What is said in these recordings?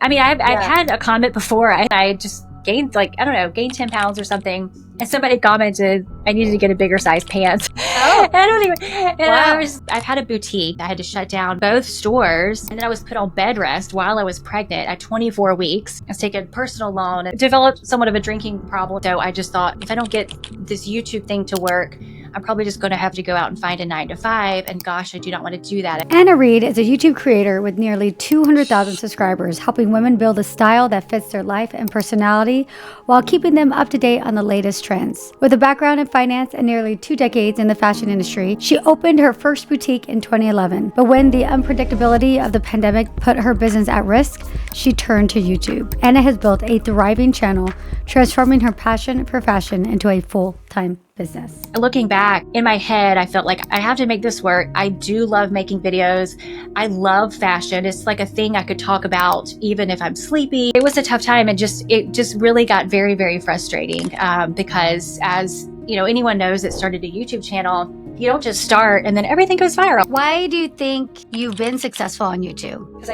I mean, I've had a comment before. I just gained gained 10 pounds or something. And somebody commented, I needed to get a bigger size pants. Oh. I don't even, and Wow. I've had a boutique. I had to shut down both stores. And then I was put on bed rest while I was pregnant at 24 weeks. I was taking a personal loan and developed somewhat of a drinking problem. So I just thought, if I don't get this YouTube thing to work, I'm probably just going to have to go out and find a 9-to-5. And gosh, I do not want to do that. Reid is a YouTube creator with nearly 200,000 subscribers, helping women build a style that fits their life and personality while keeping them up to date on the latest trends. With a background in finance and nearly 2 decades in the fashion industry, she opened her first boutique in 2011. But when the unpredictability of the pandemic put her business at risk, she turned to YouTube. Anna has built a thriving channel, transforming her passion for fashion into a full-time business. Looking back in my head, I felt like I have to make this work. I do love making videos. I love fashion. It's like a thing I could talk about even if I'm sleepy. It was a tough time, and it just really got very, very frustrating because, as you know, anyone knows that started a YouTube channel, you don't just start and then everything goes viral. Why do you think you've been successful on YouTube? Because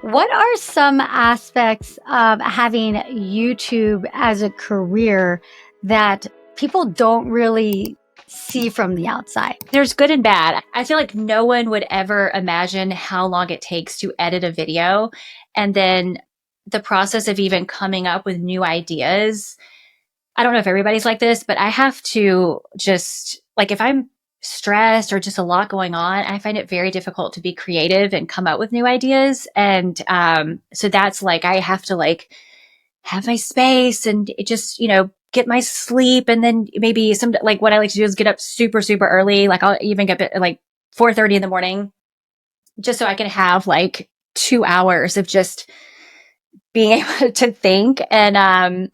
What are some aspects of having YouTube as a career that people don't really see from the outside? There's good and bad. I feel like no one would ever imagine how long it takes to edit a video, and then the process of even coming up with new ideas. I don't know if everybody's like this, but I have to just, like, if I'm stressed or just a lot going on, I find it very difficult to be creative and come up with new ideas. And so that's like, I have to like have my space and just, get my sleep. And then maybe what I like to do is get up super, super early. Like I'll even get up at like 4:30 in the morning, just so I can have like 2 hours of just being able to think. And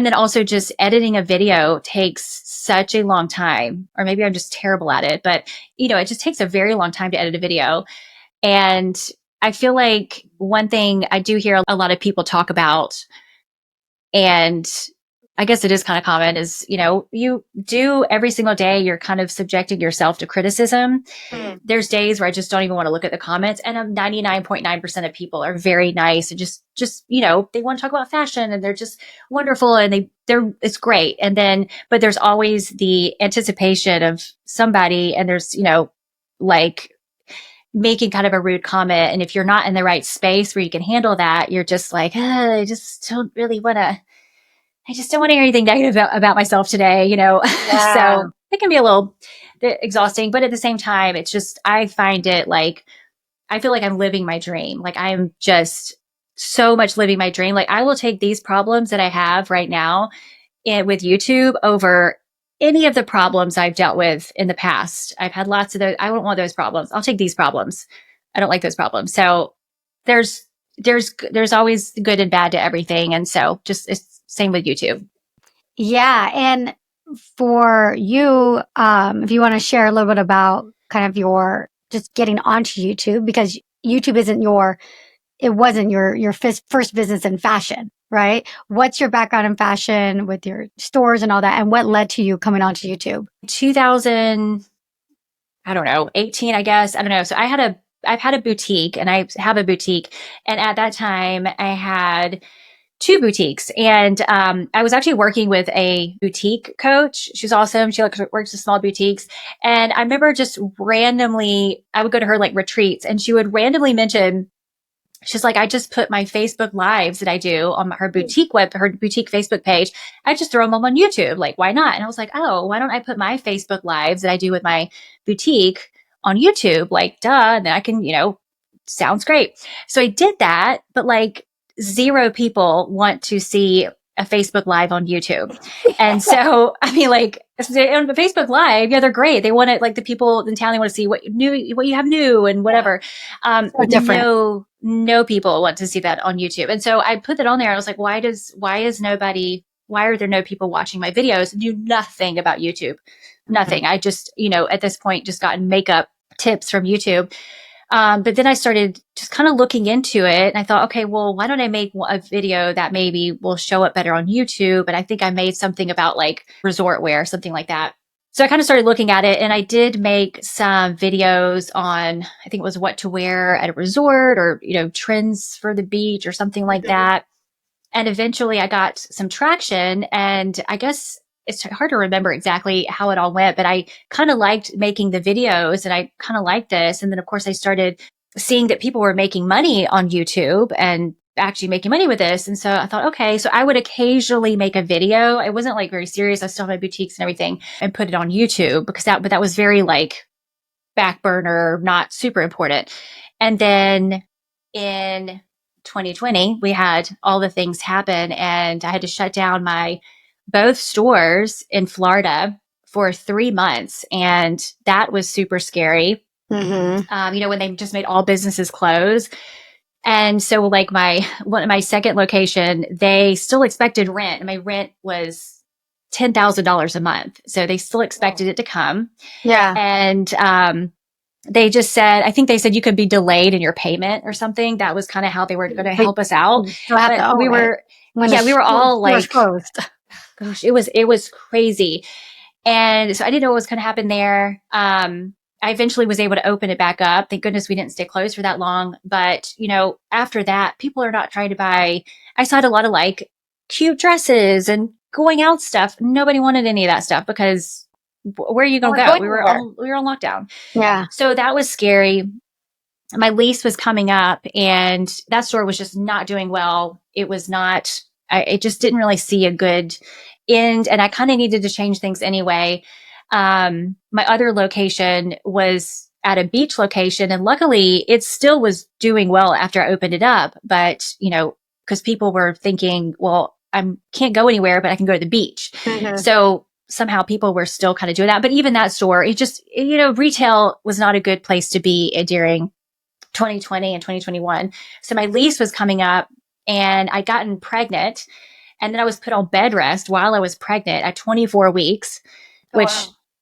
then also just editing a video takes such a long time, or maybe I'm just terrible at it, but it just takes a very long time to edit a video. And I feel like one thing I do hear a lot of people talk about, and I guess it is kind of common, is, you do every single day, you're kind of subjecting yourself to criticism. There's days where I just don't even want to look at the comments, and 99.9% of people are very nice and just, they want to talk about fashion and they're just wonderful and it's great. And then, but there's always the anticipation of somebody, and there's, like making kind of a rude comment. And if you're not in the right space where you can handle that, you're just like, I just don't really want to. I just don't want to hear anything negative about myself today, Yeah. So it can be a little exhausting, but at the same time, it's just, I find it like, I feel like I'm living my dream. Like I'm just so much living my dream. Like I will take these problems that I have right now with YouTube over any of the problems I've dealt with in the past. I've had lots of those. I don't want those problems. I'll take these problems. I don't like those problems. So there's always good and bad to everything. And so it's same with YouTube. Yeah. And for you, if you want to share a little bit about kind of your just getting onto YouTube, because YouTube wasn't your first business in fashion, right? What's your background in fashion with your stores and all that? And what led to you coming onto YouTube? 18, I guess. I don't know. So I've had a boutique, and I have a boutique. And at that time I had 2 boutiques, and I was actually working with a boutique coach. She's awesome. She works with small boutiques. And I remember just randomly, I would go to her like retreats, and she would randomly mention, she's like, I just put my Facebook lives that I do on her boutique Facebook page. I just throw them on YouTube. Like, why not? And I was like, oh, why don't I put my Facebook lives that I do with my boutique on YouTube? Like, duh. And then I can, sounds great. So I did that, but like 0 people want to see a Facebook Live on YouTube. And so, I mean, like on Facebook Live, yeah, they're great. They want it, like the people in town, they want to see what you have new and whatever. Different. No people want to see that on YouTube. And so I put that on there. I was like, why are there no people watching my videos? Knew nothing about YouTube, nothing. I just, at this point, just gotten makeup tips from YouTube. But then I started just kind of looking into it, and I thought, okay, well, why don't I make a video that maybe will show up better on YouTube? And I think I made something about like resort wear, something like that. So I kind of started looking at it, and I did make some videos on, I think it was what to wear at a resort, or, trends for the beach or something like that. And eventually I got some traction, and I guess it's hard to remember exactly how it all went, but I kind of liked making the videos, and I kind of liked this. And then of course I started seeing that people were making money on YouTube and actually making money with this. And so I thought, okay, so I would occasionally make a video. I wasn't like very serious. I still had my boutiques and everything, and put it on YouTube, but that was very like back burner, not super important. And then in 2020, we had all the things happen, and I had to shut down my both stores in Florida for 3 months. And that was super scary. When they just made all businesses close. And so like my second location, they still expected rent. And my rent was $10,000 a month. So they still expected it to come. Yeah. And they just said, I think they said you could be delayed in your payment or something. That was kind of how they were going to help us out. But we were, we were all like, closed. gosh, it was crazy. And so I didn't know what was going to happen there. I eventually was able to open it back up. Thank goodness we didn't stay closed for that long. But, after that, people are not trying to buy. I saw a lot of like cute dresses and going out stuff. Nobody wanted any of that stuff, because where are you going to go? We were on lockdown. Yeah. So that was scary. My lease was coming up, and that store was just not doing well. It was not, it just didn't really see a good end. And I kind of needed to change things anyway. My other location was at a beach location, and luckily it still was doing well after I opened it up. But, because people were thinking, well, I can't go anywhere, but I can go to the beach. So somehow people were still kind of doing that. But even that store, it just, retail was not a good place to be during 2020 and 2021. So my lease was coming up, and I'd gotten pregnant, and then I was put on bed rest while I was pregnant at 24 weeks,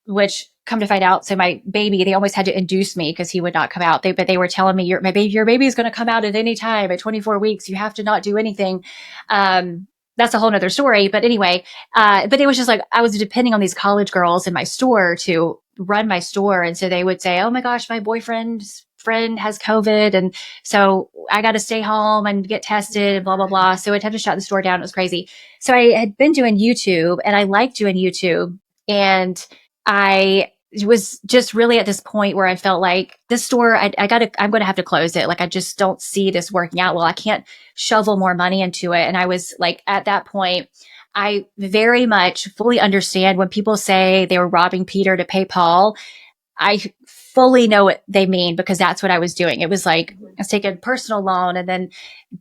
which come to find out. So my baby, they always had to induce me because he would not come out. But they were telling me, your baby is going to come out at any time at 24 weeks. You have to not do anything. That's a whole nother story. But anyway, but it was just like, I was depending on these college girls in my store to run my store. And so they would say, oh my gosh, my boyfriend's friend has COVID. And so I got to stay home and get tested and blah, blah, blah. So I'd have to shut the store down. It was crazy. So I had been doing YouTube, and I liked doing YouTube. And I was just really at this point where I felt like this store, I'm going to have to close it. Like, I just don't see this working out well. I can't shovel more money into it. And I was like, at that point, I very much fully understand when people say they were robbing Peter to pay Paul. I fully know what they mean, because that's what I was doing. It was like, I was taking a personal loan, and then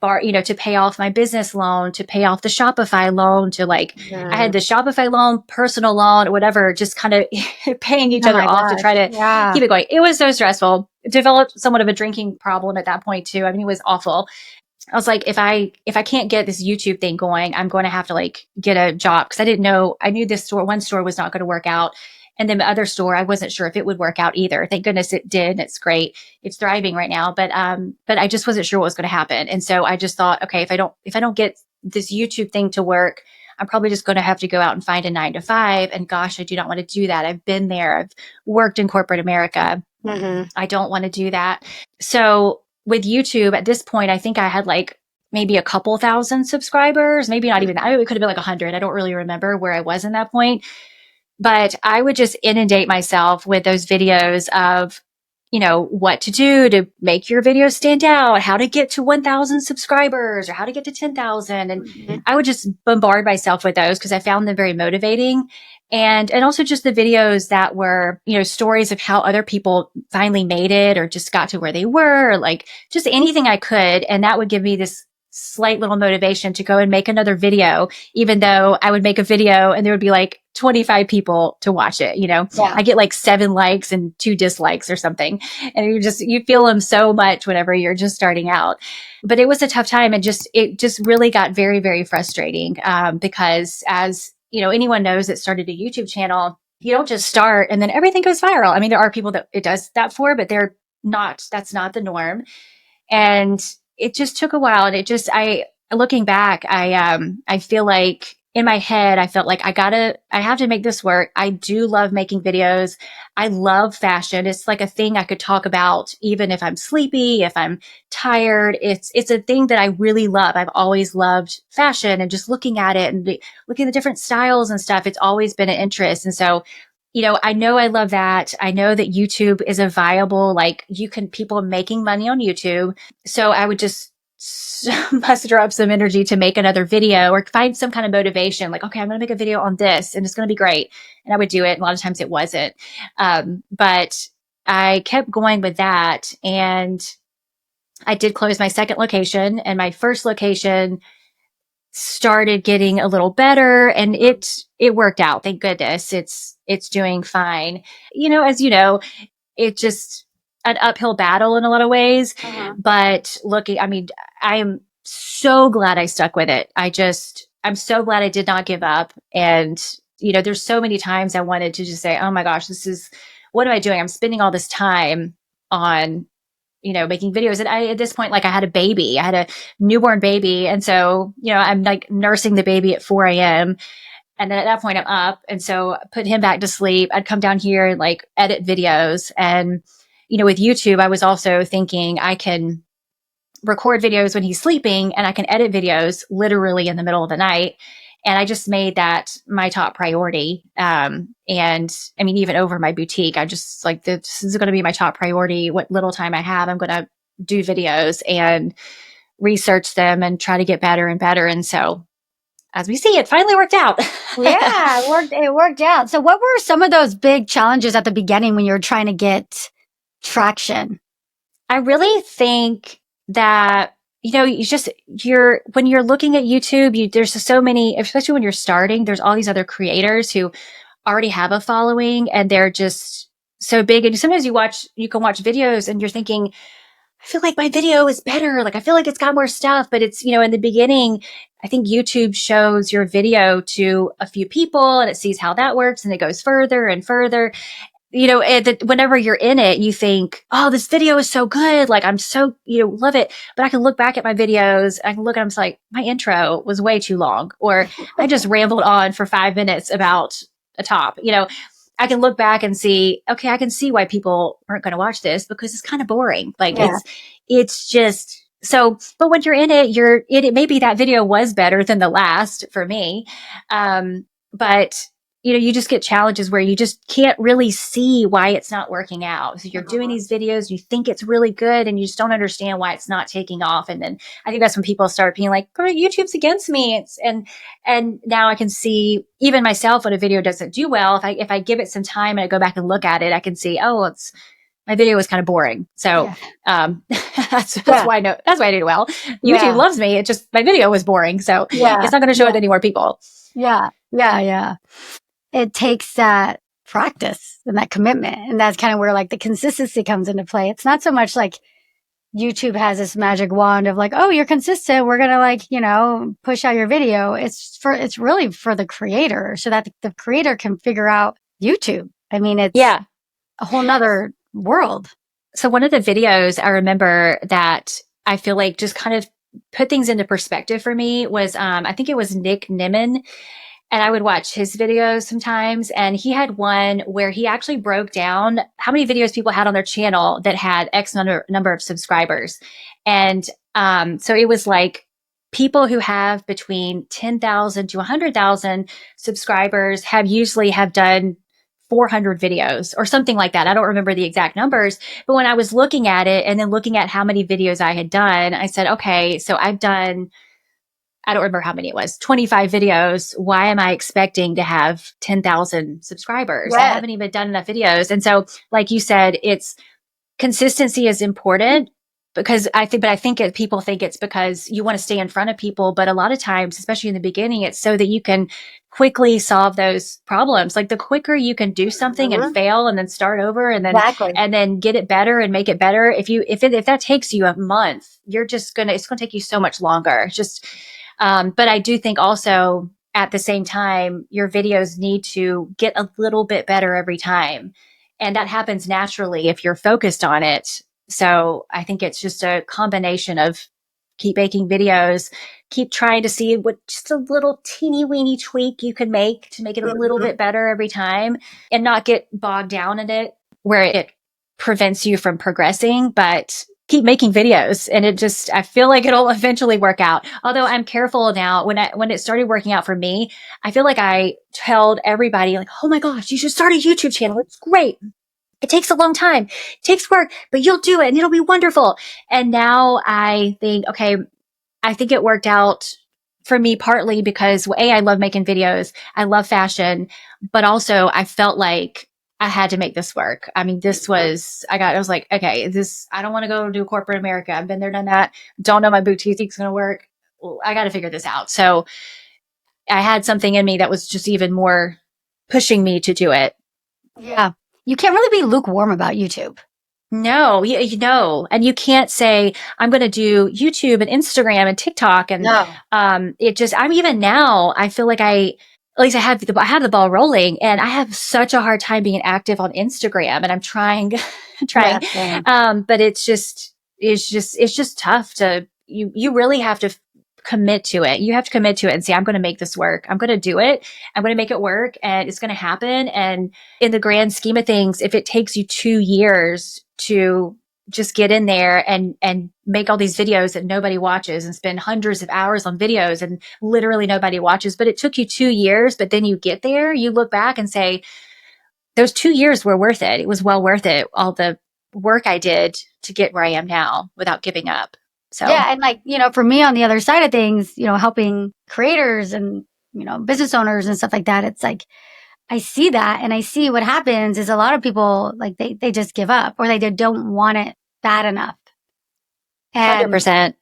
to pay off my business loan, to pay off the Shopify loan, to like, I had the Shopify loan, personal loan, or whatever, just kind of paying each other off to try to keep it going. It was so stressful. Developed somewhat of a drinking problem at that point too. I mean, it was awful. I was like, if I can't get this YouTube thing going, I'm going to have to like get a job, because I knew this one store was not going to work out. And then the other store, I wasn't sure if it would work out either. Thank goodness it did. It's great. It's thriving right now. But I just wasn't sure what was going to happen. And so I just thought, okay, if I don't get this YouTube thing to work, I'm probably just going to have to go out and find a 9-to-5. And gosh, I do not want to do that. I've been there. I've worked in corporate America. I don't want to do that. So with YouTube at this point, I think I had like maybe a couple thousand subscribers, maybe not even that. It could have been like 100. I don't really remember where I was in that point. But I would just inundate myself with those videos of, what to do to make your video stand out, how to get to 1,000 subscribers, or how to get to 10,000. And I would just bombard myself with those, because I found them very motivating. And also just the videos that were, stories of how other people finally made it, or just got to where they were, or like just anything I could. And that would give me this slight little motivation to go and make another video, even though I would make a video and there would be like 25 people to watch it. I get like 7 likes and 2 dislikes or something. And you feel them so much whenever you're just starting out. But it was a tough time, and it just really got very, very frustrating. Because as anyone knows that started a YouTube channel, you don't just start and then everything goes viral. I mean, there are people that it does that for, but that's not the norm. And it just took a while. And looking back, I feel like in my head, I felt like I have to make this work. I do love making videos. I love fashion. It's like a thing I could talk about even if I'm sleepy, if I'm tired. It's a thing that I really love. I've always loved fashion and just looking at it and looking at the different styles and stuff. It's always been an interest. And so, I know I love that. I know that YouTube is a viable, like people making money on YouTube. So I would just muster up some energy to make another video or find some kind of motivation. Like, okay, I'm going to make a video on this and it's going to be great. And I would do it. A lot of times it wasn't. But I kept going with that. And I did close my second location, and my first location started getting a little better, and it worked out. Thank goodness. It's doing fine. As you know, it just an uphill battle in a lot of ways. But I mean, I am so glad I stuck with it. I'm so glad I did not give up. And, there's so many times I wanted to just say, oh my gosh, what am I doing? I'm spending all this time on, making videos. And at this point, like I had a baby, I had a newborn baby. And so, I'm like nursing the baby at 4 a.m. And then at that point I'm up. And so put him back to sleep. I'd come down here and like edit videos. And, with YouTube, I was also thinking I can record videos when he's sleeping and I can edit videos literally in the middle of the night. And I just made that my top priority. And I mean, even over my boutique, I just like, this is going to be my top priority. What little time I have, I'm going to do videos and research them and try to get better and better. And so as we see, it finally worked out. Yeah, it worked out. So what were some of those big challenges at the beginning when you were trying to get traction? I really think that, when you're looking at YouTube, there's just so many, especially when you're starting, there's all these other creators who already have a following and they're just so big. And sometimes you can watch videos and you're thinking, I feel like my video is better. Like, I feel like it's got more stuff, but it's, in the beginning, I think YouTube shows your video to a few people and it sees how that works and it goes further and further. Whenever you're in it, you think, oh, this video is so good. Like, I'm so, love it. But I can look back at my videos. I can look at them. It's like, my intro was way too long, or I just rambled on for 5 minutes about a top. I can look back and see, okay, I can see why people aren't going to watch this because it's kind of boring. Like it's just so, but when you're in it, it maybe that video was better than the last for me. But you just get challenges where you just can't really see why it's not working out. So you're doing these videos, you think it's really good, and you just don't understand why it's not taking off. And then I think that's when people start being like, oh, YouTube's against me. And now I can see even myself when a video doesn't do well, if I give it some time and I go back and look at it, I can see, oh, my video was kind of boring. So that's why I did well. YouTube loves me. It just, my video was boring. So it's not going to show it to any more people. Yeah. It takes that practice and that commitment. And that's kind of where like the consistency comes into play. It's not so much like YouTube has this magic wand of like, oh, you're consistent. We're going to like, push out your video. It's really for the creator so that the creator can figure out YouTube. I mean, it's a whole nother world. So one of the videos I remember that I feel like just kind of put things into perspective for me was, I think it was Nick Nimmin. And I would watch his videos sometimes. And he had one where he actually broke down how many videos people had on their channel that had X number of subscribers. And so it was like people who have between 10,000 to 100,000 subscribers usually have done 400 videos or something like that. I don't remember the exact numbers, but when I was looking at it and then looking at how many videos I had done, I said, okay, so I've done, I don't remember how many it was, 25 videos. Why am I expecting to have 10,000 subscribers? I haven't even done enough videos. And so, like you said, consistency is important because I think people think it's because you want to stay in front of people. But a lot of times, especially in the beginning, it's so that you can quickly solve those problems. Like the quicker you can do something and fail and then start over and then, and then get it better and make it better. If that takes you a month, it's going to take you so much longer. But I do think also at the same time, your videos need to get a little bit better every time. And that happens naturally if you're focused on it. So I think it's just a combination of keep making videos, keep trying to see what just a little teeny weeny tweak you can make to make it a little bit better every time and not get bogged down in it where it prevents you from progressing, but keep making videos. And it just, I feel like it'll eventually work out. Although I'm careful now when it started working out for me, I feel like I told everybody like, oh my gosh, you should start a YouTube channel. It's great. It takes a long time. It takes work, but you'll do it and it'll be wonderful. And now I think, okay, I think it worked out for me partly because A, I love making videos. I love fashion, but also I felt like I had to make this work. I mean, I was like, okay, I don't want to go do corporate America. I've been there, done that. Don't know my boutique's going to work. Well, I got to figure this out. So I had something in me that was just even more pushing me to do it. Yeah. You can't really be lukewarm about YouTube. No, you know, and you can't say, I'm going to do YouTube and Instagram and TikTok. And, No. I'm even now, I feel like at least I have the ball rolling and I have such a hard time being active on Instagram and I'm trying, Yeah, but it's just tough you really have to commit to it. You have to commit to it and say, I'm going to make this work. I'm going to do it. I'm going to make it work and it's going to happen. And in the grand scheme of things, if it takes you 2 years to just get in there and make all these videos that nobody watches and spend hundreds of hours on videos and literally nobody watches, but it took you 2 years, but then you get there, you look back and say, those 2 years were worth it. It was well worth it. All the work I did to get where I am now without giving up. So yeah. And like, for me on the other side of things, helping creators and, business owners and stuff like that, it's like, I see that and I see what happens is a lot of people like they just give up or they don't want it bad enough. And 100%.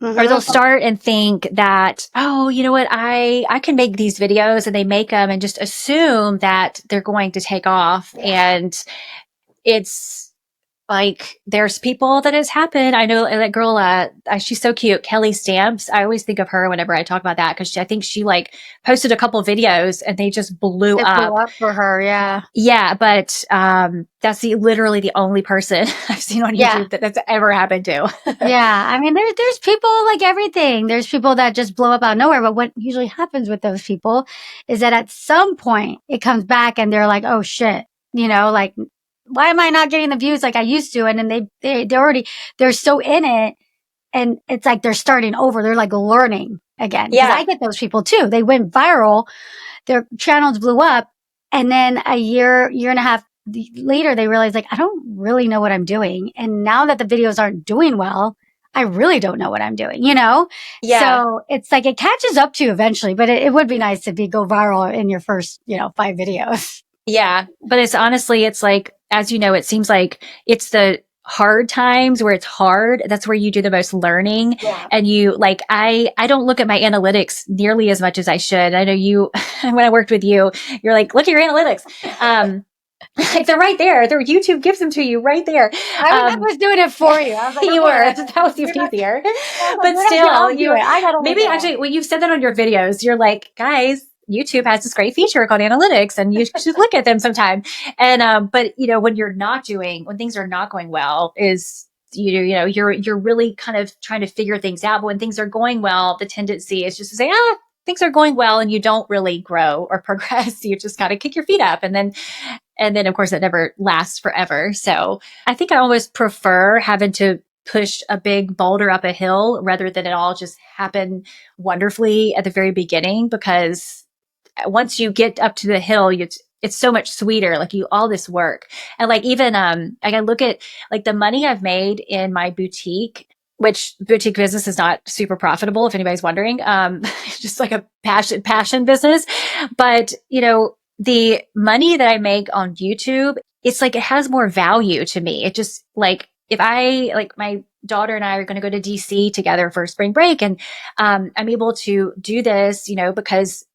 Or they'll start and think that, oh, you know what, I can make these videos and they make them and just assume that they're going to take off. And it's like, there's people that has happened. I know that girl, she's so cute. Kelly Stamps. I always think of her whenever I talk about that because I think she like posted a couple videos and they just blew it up. blew up for her. Yeah. Yeah. But, that's literally the only person I've seen on YouTube that's ever happened to. Yeah. I mean, there's people like everything. There's people that just blow up out of nowhere. But what usually happens with those people is that at some point it comes back and they're like, oh shit, like, why am I not getting the views like I used to? And then they're so in it and it's like they're starting over. They're like learning again. Yeah. I get those people too. They went viral. Their channels blew up. And then a year and a half later, they realized like, I don't really know what I'm doing. And now that the videos aren't doing well, I really don't know what I'm doing, Yeah. So it's like it catches up to you eventually, but it would be nice to go viral in your first, 5 videos. Yeah. But it's like, as you know, it seems like it's the hard times where it's hard. That's where you do the most learning. Yeah. And you like, I don't look at my analytics nearly as much as I should. I know you, when I worked with you, you're like, look at your analytics. Like they're right there. Their YouTube gives them to you right there. I was doing it for you. I was like, you were. That was easier. But still, maybe actually, when you've said that on your videos, you're like, guys, YouTube has this great feature called analytics and you should look at them sometime. And, but when things are not going well is, you're really kind of trying to figure things out. But when things are going well, the tendency is just to say, things are going well and you don't really grow or progress. You just got to kick your feet up. And then of course it never lasts forever. So I think I almost prefer having to push a big boulder up a hill rather than it all just happen wonderfully at the very beginning, because once you get up to the hill, it's so much sweeter. Like all this work. And like, even, I look at like the money I've made in my boutique, which boutique business is not super profitable. If anybody's wondering, it's just like a passion business. But, the money that I make on YouTube, it's like, it has more value to me. It just like, if my daughter and I are going to go to DC together for spring break and, I'm able to do this, because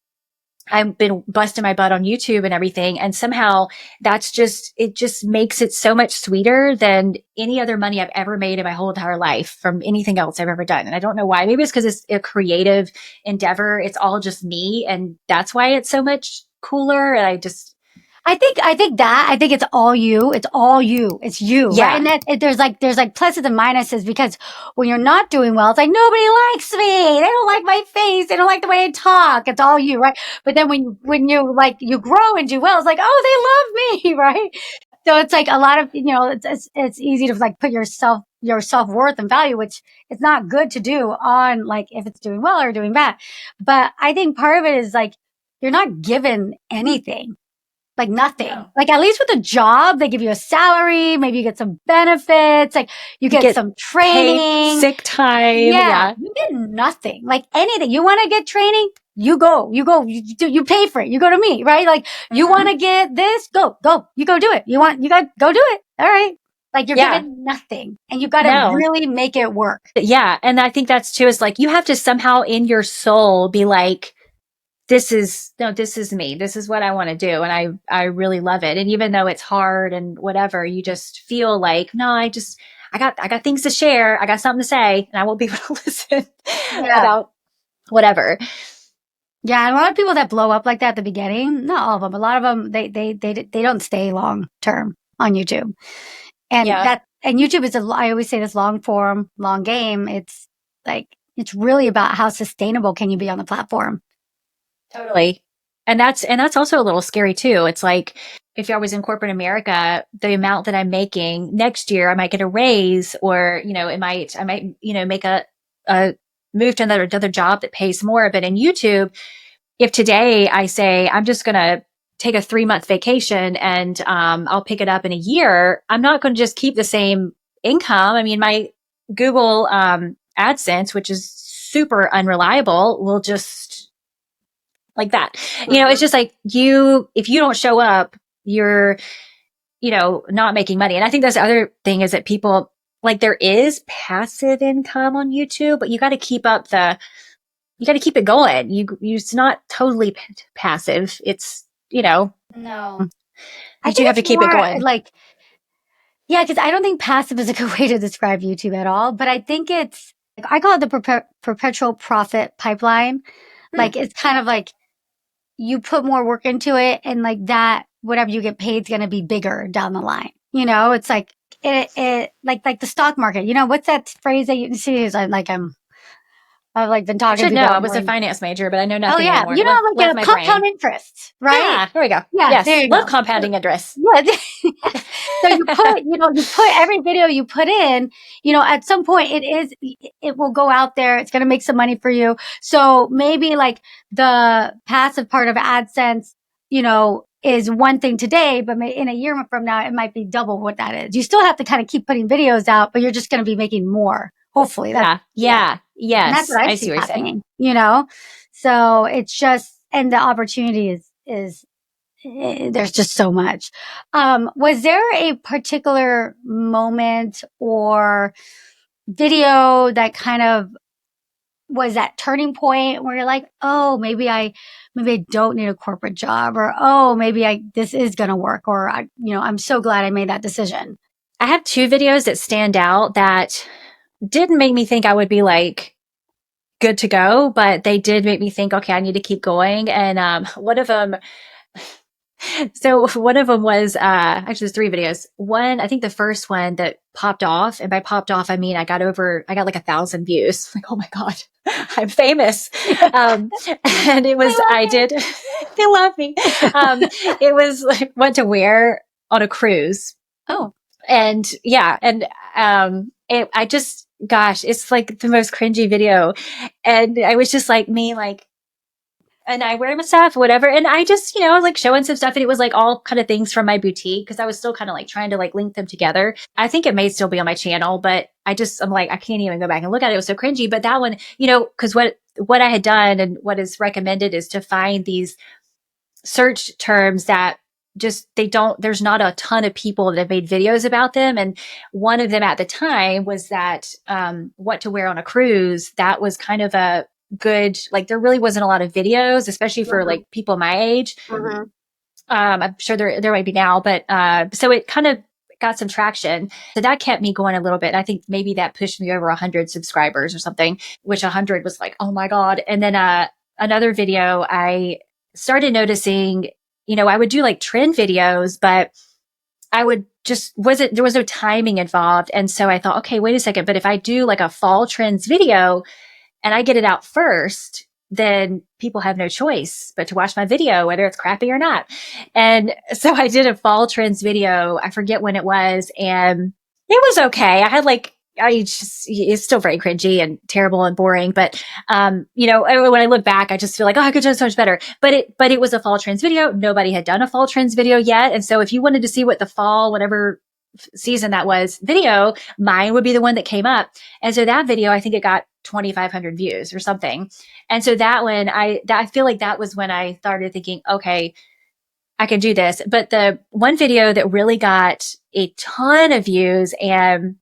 I've been busting my butt on YouTube and everything. And somehow it just makes it so much sweeter than any other money I've ever made in my whole entire life from anything else I've ever done. And I don't know why. Maybe it's because it's a creative endeavor. It's all just me. And that's why it's so much cooler. And I think it's all you. It's all you. It's you, right? Yeah. And there's like pluses and minuses because when you're not doing well, it's like nobody likes me. They don't like my face. They don't like the way I talk. It's all you, right? But then when you like you grow and do well, it's like oh they love me, right? So it's like a lot of it's easy to like put your self worth and value, which it's not good to do on like if it's doing well or doing bad. But I think part of it is like you're not given anything like nothing. No. Like at least with a job, they give you a salary, maybe you get some benefits, like you You get get some paid training. sick time. Yeah, Yeah. you get nothing. Like anything. You want to get training? You pay for it. You go to me, right? Like you want Mhm. to get this? Go. You go do it. You got go do it. All right. Like you're Yeah. given nothing and you got to No. really make it work. Yeah. And I think that's too, is like, you have to somehow in your soul be like, this is me. This is what I want to do. And I really love it. And even though it's hard and whatever, you just feel like, no, I got things to share. I got something to say and I won't be able to listen Yeah. about whatever. Yeah, and a lot of people that blow up like that at the beginning, not all of them, a lot of them they don't stay long term on YouTube. Yeah, And YouTube is I always say this long form, long game. It's like it's really about how sustainable can you be on the platform. totally. And that's also a little scary too. It's like, if I was in corporate America, the amount that I'm making next year, I might get a raise, or, I might, make a move to another job that pays more. But in YouTube, if today I say I'm just going to take a 3-month vacation and I'll pick it up in a year, I'm not going to just keep the same income. I mean, my Google AdSense, which is super unreliable, will just like that. It's just like, if you don't show up, you're, not making money. And I think that's the other thing, is that people, like, there is passive income on YouTube, but you got to keep up you got to keep it going. It's not totally passive. It's, No. I you do think have to it's keep it more going. like yeah, because I don't think passive is a good way to describe YouTube at all. But I think it's like I call it the perpetual profit pipeline. Hmm. Like it's kind of like you put more work into it and like that whatever you get paid is going to be bigger down the line. It's like it like the stock market. What's that phrase that you see is I've like been I talking to should know. people I on was a brain. finance major, but I know Oh nothing yeah, anymore. like Left a my compound brain. interest, right? Ah, there we go. Yeah, there Yes. you Love go. compounding interest. Yeah. So you put every video you put in, at some point it will go out there. It's going to make some money for you. So maybe like the passive part of AdSense, is one thing today, but in a year from now, it might be double what that is. You still have to kind of keep putting videos out, but you're just going to be making more. Hopefully Yeah. yeah. Yeah. And that's Yes. what I I see see what you're saying. happening. So it's just, and the opportunity is there's just so much. Was there a particular moment or video that kind of was that turning point where you're like, oh, maybe I don't need a corporate job, or oh, this is going to work, or I'm so glad I made that decision. I have 2 videos that stand out that didn't make me think I would be like good to go, but they did make me think, okay, I need to keep going. And one of them, one of them was actually there's 3 videos. One, I think the first one that popped off, and by popped off I mean I got like 1,000 views. Like, oh my god, I'm famous. Um, and it was I did they love me. It was like, went to where on a cruise. Oh, And yeah, and I just, gosh, it's like the most cringy video. And I was just like, me, like, and I wear my stuff, whatever. And I just, like showing some stuff, and it was like all kind of things from my boutique, because I was still kind of like trying to like link them together. I think it may still be on my channel, but I'm like, I can't even go back and look at it. It was so cringy. But that one, because what I had done and what is recommended is to find these search terms that just there's not a ton of people that have made videos about them. And one of them at the time was that what to wear on a cruise. That was kind of a good, like, there really wasn't a lot of videos, especially for mm-hmm. like people my age. Mm-hmm. I'm sure there might be now, but so it kind of got some traction. So that kept me going a little bit. I think maybe that pushed me over 100 subscribers or something, which 100 was like, oh my God. And then another video, I started noticing I would do like trend videos, but I would just there was no timing involved. And so I thought, okay, wait a second. But if I do like a fall trends video and I get it out first, then people have no choice but to watch my video, whether it's crappy or not. And so I did a fall trends video. I forget when it was. And it was okay. I had like, it's still very cringy and terrible and boring. But, when I look back, I just feel like, oh, I could do so much better. But it was a fall trends video. Nobody had done a fall trends video yet. And so if you wanted to see what the fall, whatever season that was video, mine would be the one that came up. And so that video, I think it got 2,500 views or something. And so that one, I feel like that was when I started thinking, okay, I can do this. But the one video that really got a ton of views and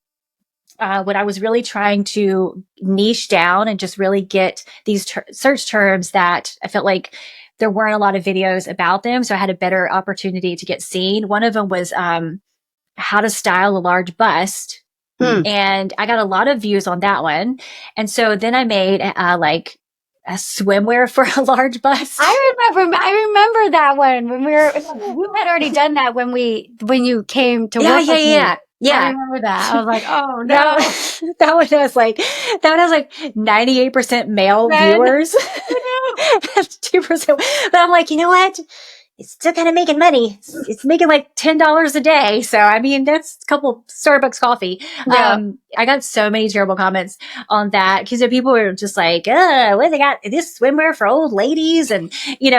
when I was really trying to niche down and just really get these search terms that I felt like there weren't a lot of videos about them. So I had a better opportunity to get seen. One of them was how to style a large bust. And I got a lot of views on that one. And so then I made like a swimwear for a large bust. I remember that one when we had already done that when you came to work with me. Yeah. I remember that. I was like, oh no. That one has like 98% male viewers. 2%. But I'm like, you know what? It's still kind of making money. It's making like $10 a day. So, I mean, that's a couple Starbucks coffee. Yeah. I got so many terrible comments on that because people were just like, what they got this swimwear for old ladies? And, did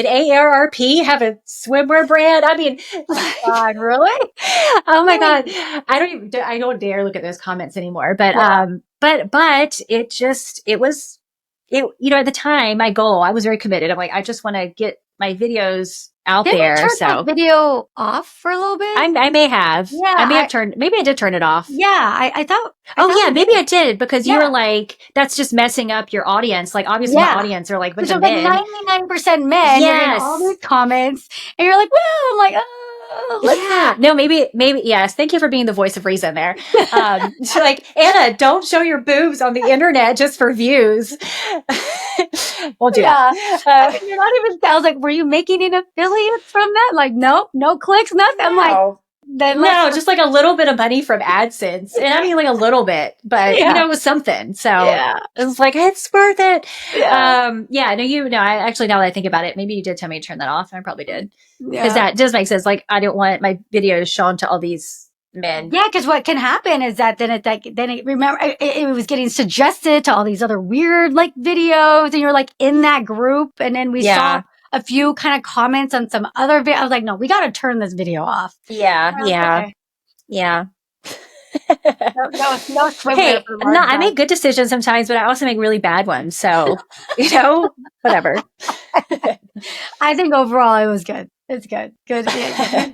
AARP have a swimwear brand? I mean, God, really? Oh my God. I don't dare look at those comments anymore. But, but it was, at the time, my goal, I was very committed. I'm like, I just want to get my videos out there. Turn that video off for a little bit? I may have. Yeah. Maybe I did turn it off. Yeah. I thought. Maybe I did because you were like, that's just messing up your audience. Like, obviously my audience are like a bunch of men. 99% men. Yes. You're getting all these comments and you're like, well, I'm like, no, maybe, yes. Thank you for being the voice of reason there. So like, Anna, don't show your boobs on the internet just for views. We'll do that. You're not even, I was like, were you making an affiliate from that? Like, no clicks, nothing. I'm like, no, just like a little bit of money from AdSense. And I mean like a little bit, but it was something. So it was like, it's worth it. I actually, now that I think about it, maybe you did tell me to turn that off and I probably did. Because that does make sense. Like, I don't want my videos shown to all these men. Yeah, because what can happen is that then it was getting suggested to all these other weird like videos, and you're like in that group, and then we saw a few kind of comments on some other video. I was like, no, we got to turn this video off. Yeah. No Hey, I make good decisions sometimes, but I also make really bad ones. So, whatever. I think overall it was good. It's good. Good.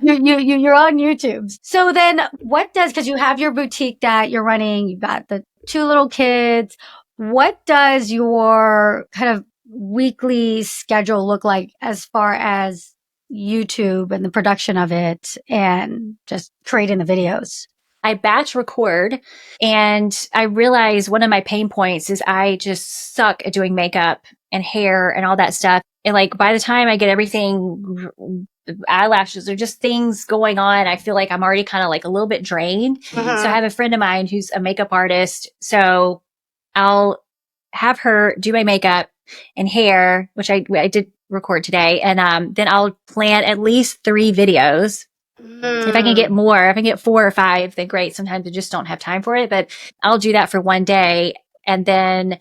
You're on YouTube. So then because you have your boutique that you're running, you've got the 2 little kids. What does your kind of weekly schedule look like as far as YouTube and the production of it and just creating the videos? I batch record, and I realize one of my pain points is I just suck at doing makeup and hair and all that stuff. And like, by the time I get everything, eyelashes or just things going on, I feel like I'm already kind of like a little bit drained. So I have a friend of mine who's a makeup artist. So I'll have her do my makeup and hair, which I did record today. And then I'll plan at least 3 videos. If I can get more, if I can get 4 or 5, then great. Sometimes I just don't have time for it, but I'll do that for one day. And then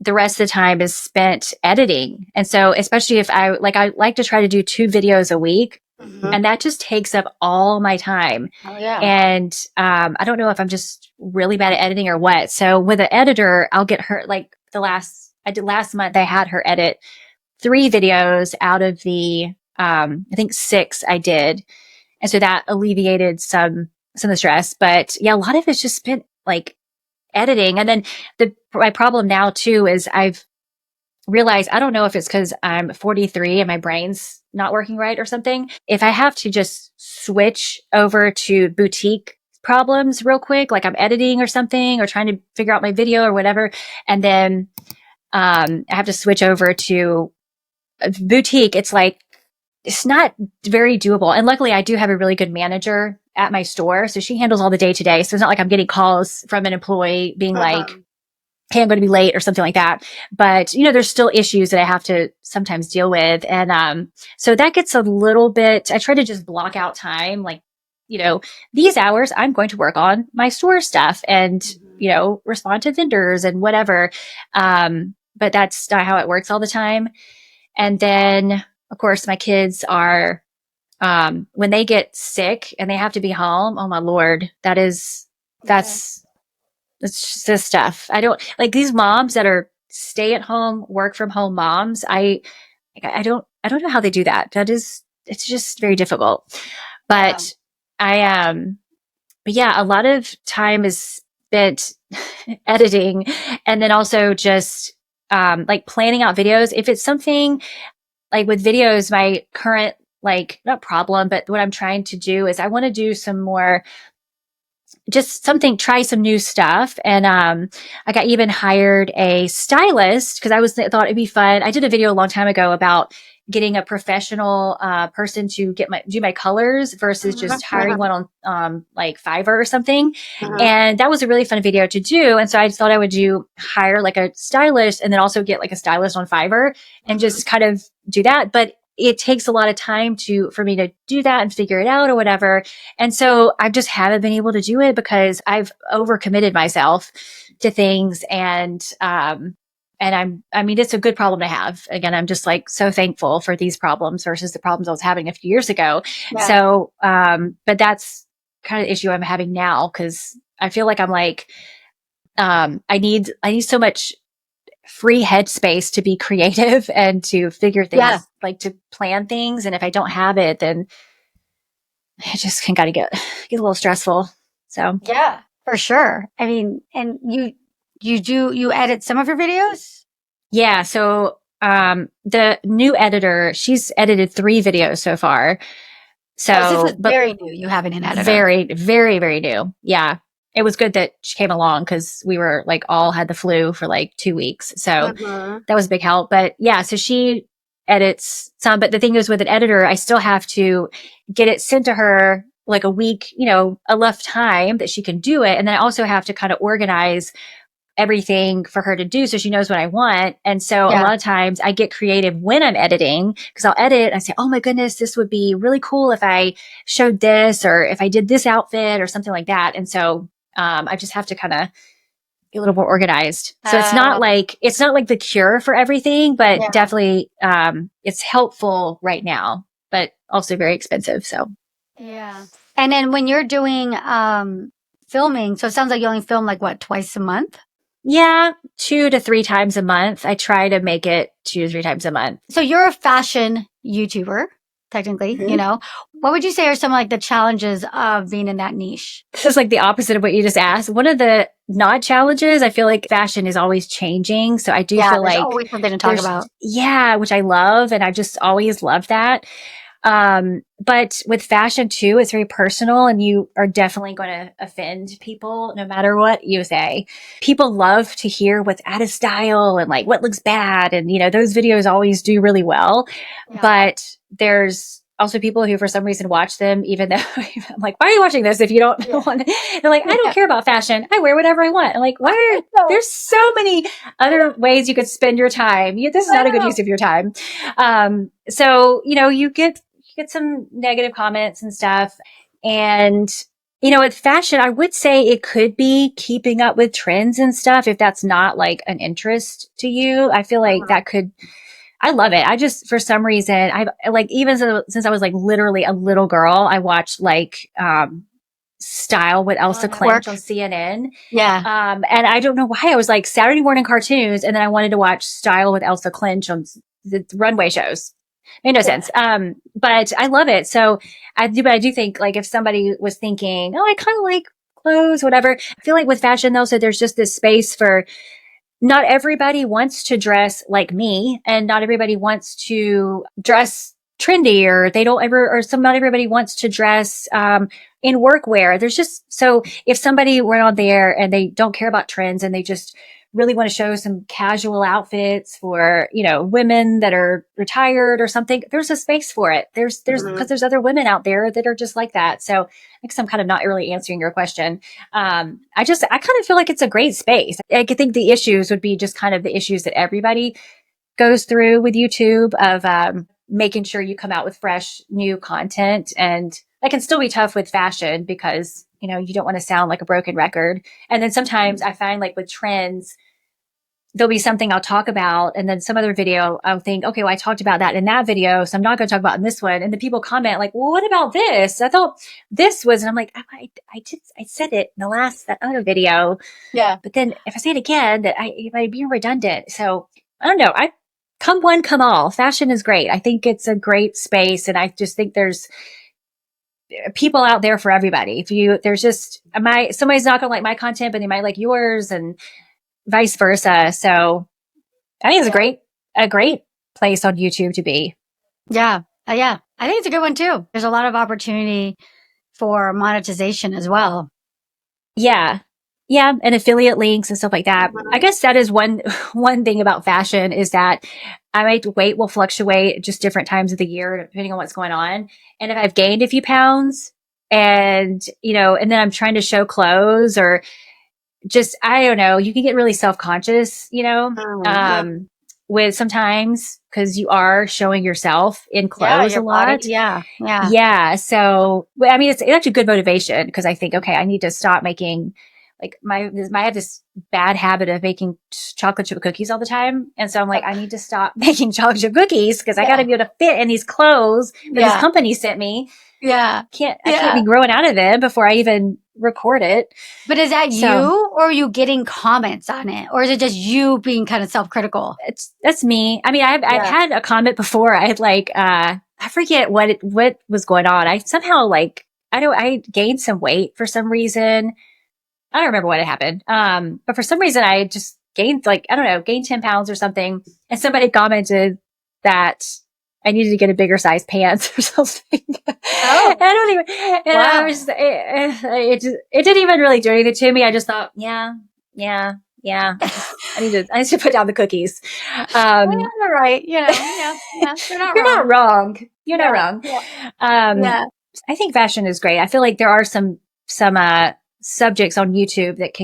the rest of the time is spent editing. And so, especially if I like to try to do 2 videos a week, and that just takes up all my time. Oh, yeah. And I don't know if I'm just really bad at editing or what. So with an editor, I'll get her like last month, I had her edit 3 videos out of the, I think 6 I did. And so that alleviated some of the stress. But yeah, a lot of it's just spent like editing. And then my problem now too is I've realized, I don't know if it's because I'm 43 and my brain's not working right or something. If I have to just switch over to boutique problems real quick, like I'm editing or something or trying to figure out my video or whatever, and then I have to switch over to boutique, it's like, it's not very doable. And luckily I do have a really good manager at my store. So she handles all the day to day. So it's not like I'm getting calls from an employee being like, hey, I'm going to be late or something like that. But, there's still issues that I have to sometimes deal with. And, so that gets a little bit, I try to just block out time, like, these hours I'm going to work on my store stuff and, respond to vendors and whatever. But that's not how it works all the time. And then of course my kids are, when they get sick and they have to be home, oh my Lord, that's it's just this stuff. I don't like these moms that are stay at home, work from home moms. I don't know how they do that. It's just very difficult. But I, but yeah, a lot of time is spent editing and then also just, like planning out videos. If it's something like with videos, my current, like, not problem, but what I'm trying to do is I want to do some more, just something, try some new stuff. And I got even hired a stylist because thought it'd be fun. I did a video a long time ago about getting a professional person to do my colors versus just hiring one on like Fiverr or something. And that was a really fun video to do. And so I thought I would hire like a stylist and then also get like a stylist on Fiverr and just kind of do that. But it takes a lot of time for me to do that and figure it out or whatever. And so I just haven't been able to do it because I've overcommitted myself to things. And it's a good problem to have. Again, I'm just like so thankful for these problems versus the problems I was having a few years ago. Yeah. So, but that's kind of the issue I'm having now. Cause I feel like I'm like, I need so much free headspace to be creative and to figure things, like to plan things. And if I don't have it, then it just can kind of get a little stressful. So yeah, for sure. I mean, and you edit some of your videos? Yeah. So, the new editor, she's edited 3 videos so far. So this is very new. You having an editor. Very, very, very new. Yeah. It was good that she came along because we were like all had the flu for like 2 weeks. So that was a big help. But yeah, so she edits some, but the thing is with an editor, I still have to get it sent to her like a week, enough time that she can do it. And then I also have to kind of organize everything for her to do so she knows what I want. And so a lot of times I get creative when I'm editing because I'll edit and I say, oh my goodness, this would be really cool if I showed this or if I did this outfit or something like that. And so I just have to kind of be a little more organized. So it's not like the cure for everything, but definitely it's helpful right now, but also very expensive. So yeah. And then when you're doing filming, so it sounds like you only film like what, twice a month? Yeah, 2 to 3 times a month. I try to make it 2 to 3 times a month. So you're a fashion YouTuber, technically, What would you say are some like the challenges of being in that niche? This is like the opposite of what you just asked. One of the not challenges, I feel like fashion is always changing. So I do feel like always something to talk about. Yeah, which I love. And I just always love that. But with fashion too, it's very personal and you are definitely going to offend people no matter what you say. People love to hear what's out of style and like what looks bad. And, those videos always do really well, but there's also people who for some reason watch them, even though I'm like, why are you watching this if you don't want to? They're like, I don't care about fashion. I wear whatever I want. I'm like, there's so many other ways you could spend your time. This is not a good use of your time. So, you get some negative comments and stuff. And, with fashion, I would say it could be keeping up with trends and stuff. If that's not like an interest to you, I feel like I love it. I just, for some reason, I've like, even since I was like literally a little girl, I watched like, Style with Elsa Clinch on CNN. Yeah. And I don't know why I was like Saturday morning cartoons. And then I wanted to watch Style with Elsa Clinch on the runway shows. Made no sense. But I love it. So I do think like if somebody was thinking, oh, I kind of like clothes, whatever, I feel like with fashion though, so there's just this space for not everybody wants to dress like me and not everybody wants to dress trendy or not everybody wants to dress, in workwear. There's just, so if somebody went on there and they don't care about trends and they just really want to show some casual outfits for, women that are retired or something, there's a space for it. Because there's other women out there that are just like that. So I guess I'm kind of not really answering your question. I kind of feel like it's a great space. I think the issues would be just kind of the issues that everybody goes through with YouTube of making sure you come out with fresh new content. And that can still be tough with fashion because, you don't want to sound like a broken record. And then sometimes I find like with trends, there'll be something I'll talk about. And then some other video, I'll think, okay, well, I talked about that in that video. So I'm not going to talk about in this one. And the people comment like, well, what about this? I thought this was, and I'm like, I said it in that other video. Yeah. But then if I say it again, it might be redundant. So I don't know. Come one, come all. Fashion is great. I think it's a great space. And I just think there's people out there for everybody. Somebody's not going to like my content, but they might like yours and vice versa. So I think it's a great place on YouTube to be. Yeah. Yeah. I think it's a good one too. There's a lot of opportunity for monetization as well. Yeah. Yeah. And affiliate links and stuff like that. I guess that is one thing about fashion is that weight will fluctuate just different times of the year, depending on what's going on. And if I've gained a few pounds and, and then I'm trying to show clothes or just, I don't know, you can get really self-conscious, with sometimes because you are showing yourself in clothes a lot. Body. Yeah. Yeah. Yeah. So, I mean, it's actually good motivation because I think, okay, I need to stop making like I have this bad habit of making chocolate chip cookies all the time. And so I'm like, I need to stop making chocolate chip cookies because I got to be able to fit in these clothes that this company sent me. Yeah. I can't be growing out of them before I even record it. But is that you or are you getting comments on it? Or is it just you being kind of self-critical? That's me. I mean, I've had a comment before. I had like, I forget what was going on. I somehow I gained some weight for some reason. I don't remember what had happened. But for some reason I just gained gained 10 pounds or something. And somebody commented that I needed to get a bigger size pants or something. Oh, I don't even, and wow. I was, it didn't even really do anything to me. I just thought, yeah. I need to put down the cookies. You're right. Yeah. You're not wrong. You're not wrong. Yeah. I think fashion is great. I feel like there are some subjects on YouTube that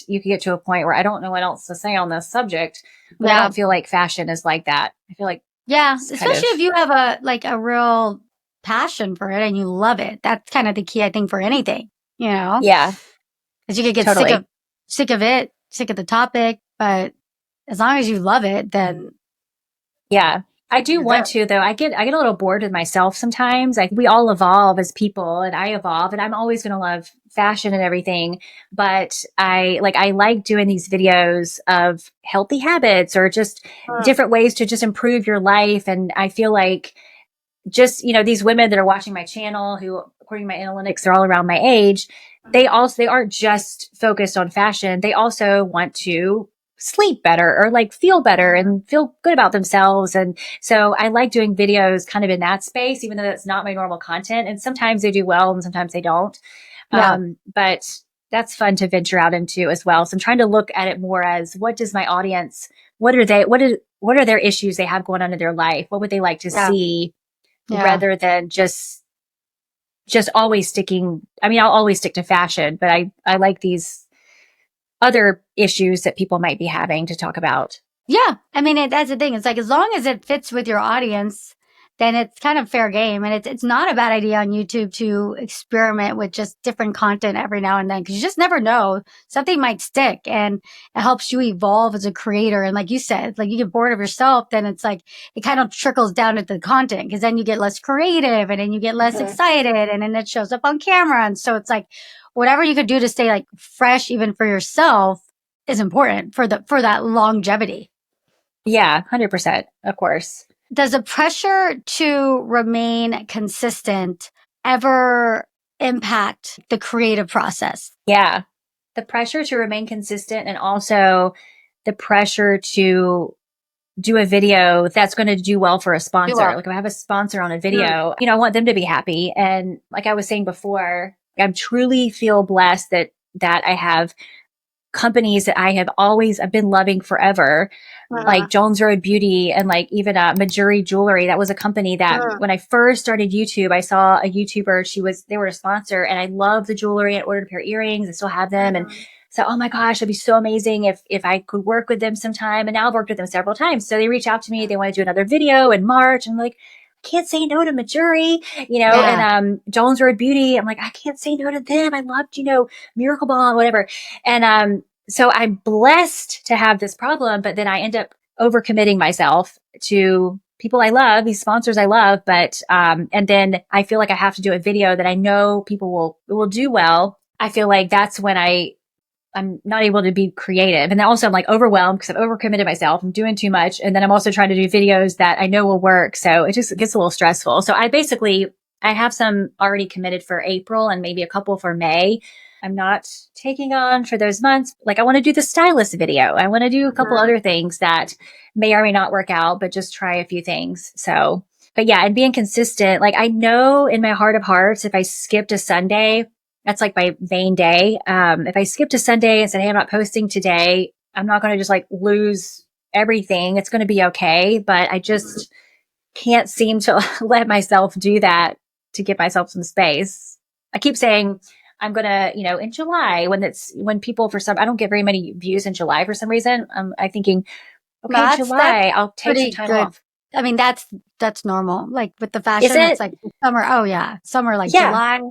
you can get to a point where I don't know what else to say on this subject, but I don't feel like fashion is like that. I feel like, especially if you have a real passion for it and you love it. That's kind of the key, I think, for anything, Yeah. Because you could get sick of it, sick of the topic, but as long as you love it, then. Yeah. I do want to, though. I get a little bored with myself sometimes. Like we all evolve as people and I evolve and I'm always going to love fashion and everything. But I like doing these videos of healthy habits or just different ways to just improve your life. And I feel like just, these women that are watching my channel who, according to my analytics, they're all around my age. They aren't just focused on fashion. They also want to sleep better or feel better and feel good about themselves. And so I like doing videos kind of in that space, even though that's not my normal content. And sometimes they do well and sometimes they don't. Yeah. But that's fun to venture out into as well. So I'm trying to look at it more as what does my audience, what are their issues they have going on in their life? What would they like to see rather than just always sticking. I mean, I'll always stick to fashion, but I like these other issues that people might be having to talk about. Yeah. I mean, that's the thing. It's like, as long as it fits with your audience, then it's kind of fair game. And it's not a bad idea on YouTube to experiment with just different content every now and then, because you just never know. Something might stick and it helps you evolve as a creator. And like you said, you get bored of yourself, then it's like, it kind of trickles down into the content because then you get less creative and then you get less excited and then it shows up on camera. And so it's like, whatever you could do to stay fresh, even for yourself, is important for that longevity. Yeah, 100%. Of course. Does the pressure to remain consistent ever impact the creative process? Yeah, the pressure to remain consistent and also the pressure to do a video that's going to do well for a sponsor. If I have a sponsor on a video, I want them to be happy. And like I was saying before, I truly feel blessed that I have companies that I've been loving forever, Uh-huh. like Jones Road Beauty and like even Majuri Jewelry. That was a company that Uh-huh. when I first started YouTube, I saw a YouTuber. They were a sponsor, and I love the jewelry. I ordered a pair of earrings. I still have them, and Uh-huh. so oh my gosh, it'd be so amazing if I could work with them sometime. And now I've worked with them several times. So they reached out to me. They want to do another video in March. And I'm like, I can't say no to Majuri, and Yeah. Jones Road Beauty. I'm like, I can't say no to them. I loved, Miracle Ball and whatever. And so I'm blessed to have this problem, but then I end up overcommitting myself to people I love, these sponsors I love, but and then I feel like I have to do a video that I know people will do well. I feel like that's when I'm not able to be creative. And then also I'm like overwhelmed because I've overcommitted myself. I'm doing too much. And then I'm also trying to do videos that I know will work. So it just gets a little stressful. So I have some already committed for April and maybe a couple for May. I'm not taking on for those months. Like I want to do the stylist video. I want to do a couple Uh-huh. other things that may or may not work out, but just try a few things. So, but yeah, and being consistent. Like I know in my heart of hearts, if I skipped a Sunday, that's like my main day. If I skipped a Sunday and said, hey, I'm not posting today, I'm not going to just like lose everything. It's going to be okay. But I just can't seem to let myself do that to give myself some space. I keep saying I'm going to, in July when people I don't get very many views in July for some reason. I'm thinking, No, okay, that's July, I'll take some pretty time good. off. I mean, that's normal. Like with the Is fashion, it's it? like summer. Oh yeah, summer like Yeah. July.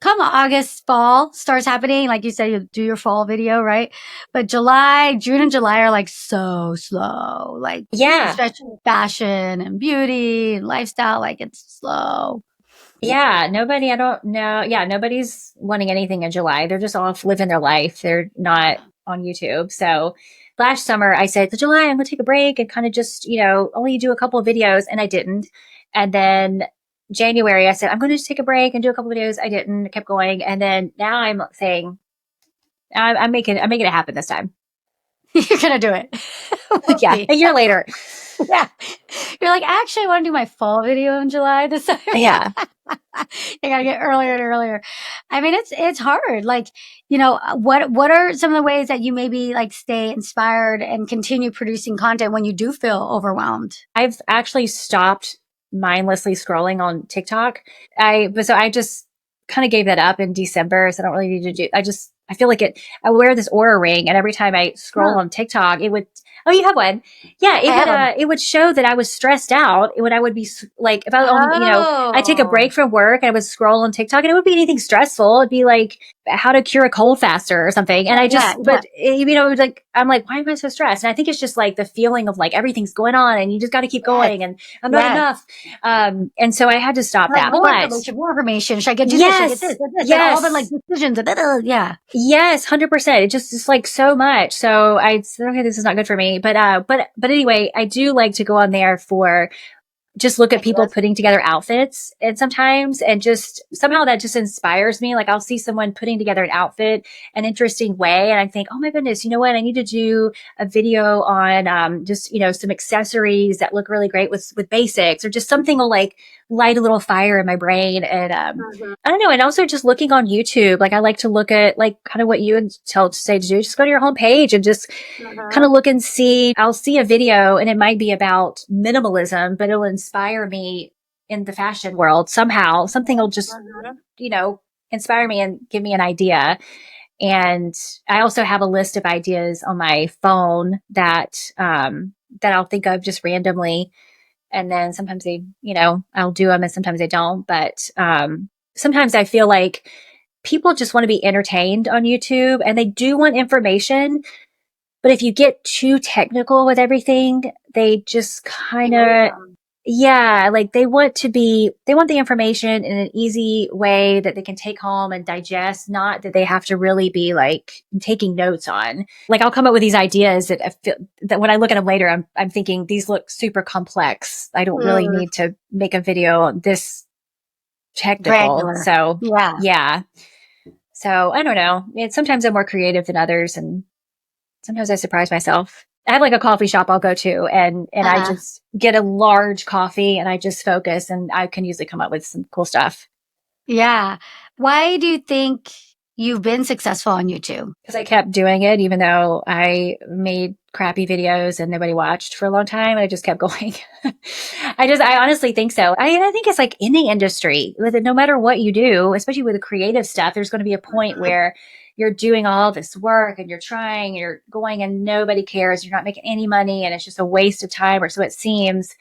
Come August, fall starts happening. Like you said, you do your fall video, right? But July, June, and July are like so slow. Like Yeah. especially fashion and beauty and lifestyle. Like it's slow. Yeah, I don't know. Yeah, nobody's wanting anything in July. They're just off living their life. They're not on YouTube. So last summer I said, July, I'm going to take a break and kind of just, only do a couple of videos. And I didn't. And then January, I said, I'm going to just take a break and do a couple of videos. I didn't. I kept going. And then now I'm saying, I'm making it happen this time. You're gonna do it. We'll Yeah. see. A year later. Yeah. You're like, actually, I want to do my fall video in July this time. Yeah. You gotta get earlier and earlier. I mean, it's hard. Like, what are some of the ways that you maybe like stay inspired and continue producing content when you do feel overwhelmed? I've actually stopped mindlessly scrolling on TikTok. So I just kind of gave that up in December. So I don't really need to I feel like I wear this Aura ring and every time I scroll Huh. on TikTok, oh, you have one. Yeah. I have them. It would show that I was stressed out when I would be like, if I was on, I take a Oh, break from work and I would scroll on TikTok and it would be anything stressful. It'd be like how to cure a cold faster or something. And yeah, yeah, it was like, I'm like, why am I so stressed? And I think it's just like the feeling of like everything's going on and you just got to keep yes, going and I'm not yes. enough. And so I had to stop Like that. more But information, more information. Should I get do this? Should I get this? yes, This? And all the like yes. decisions. Yeah. Yes, 100%. It's like so much. So I said, okay, this is not good for me. But anyway, I do like to go on there for just look at people Ideas. putting together outfits and just somehow that just inspires me. Like I'll see someone putting together an outfit an interesting way and I think, oh my goodness, you know what? I need to do a video on just, some accessories that look really great with basics or just something will like light a little fire in my brain. And Mhm, I don't know. And also just looking on YouTube, like I like to look at like kind of what you would say to do. Just go to your homepage and just kind mhm, of look and see. I'll see a video and it might be about minimalism, but it'll inspire me in the fashion world somehow. Something will just, mhm. you know, inspire me and give me an idea. And I also have a list of ideas on my phone that I'll think of just randomly. And then sometimes I'll do them and sometimes I don't. But sometimes I feel like people just want to be entertained on YouTube and they do want information, but if you get too technical with everything, they just You kind lose of, them. yeah, like they want the information in an easy way that they can take home and digest, not that they have to really be like taking notes on. Like I'll come up with these ideas that I feel that when I look at them later, I'm thinking these look super complex. I don't really Mm, need to make a video on this technical. granular. So Yeah. yeah. So I don't know. Sometimes I'm more creative than others and sometimes I surprise myself. I have like a coffee shop I'll go to and I Uh-huh. just get a large coffee and I just focus and I can usually come up with some cool stuff. Yeah. Why do you think you've been successful on YouTube? Because I kept doing it, even though I made crappy videos and nobody watched for a long time. And I just kept going. I honestly think so. I think it's like any industry, with it, no matter what you do, especially with the creative stuff, there's going to be a point where you're doing all this work and you're trying, you're going and nobody cares. You're not making any money and it's just a waste of time, or so it seems.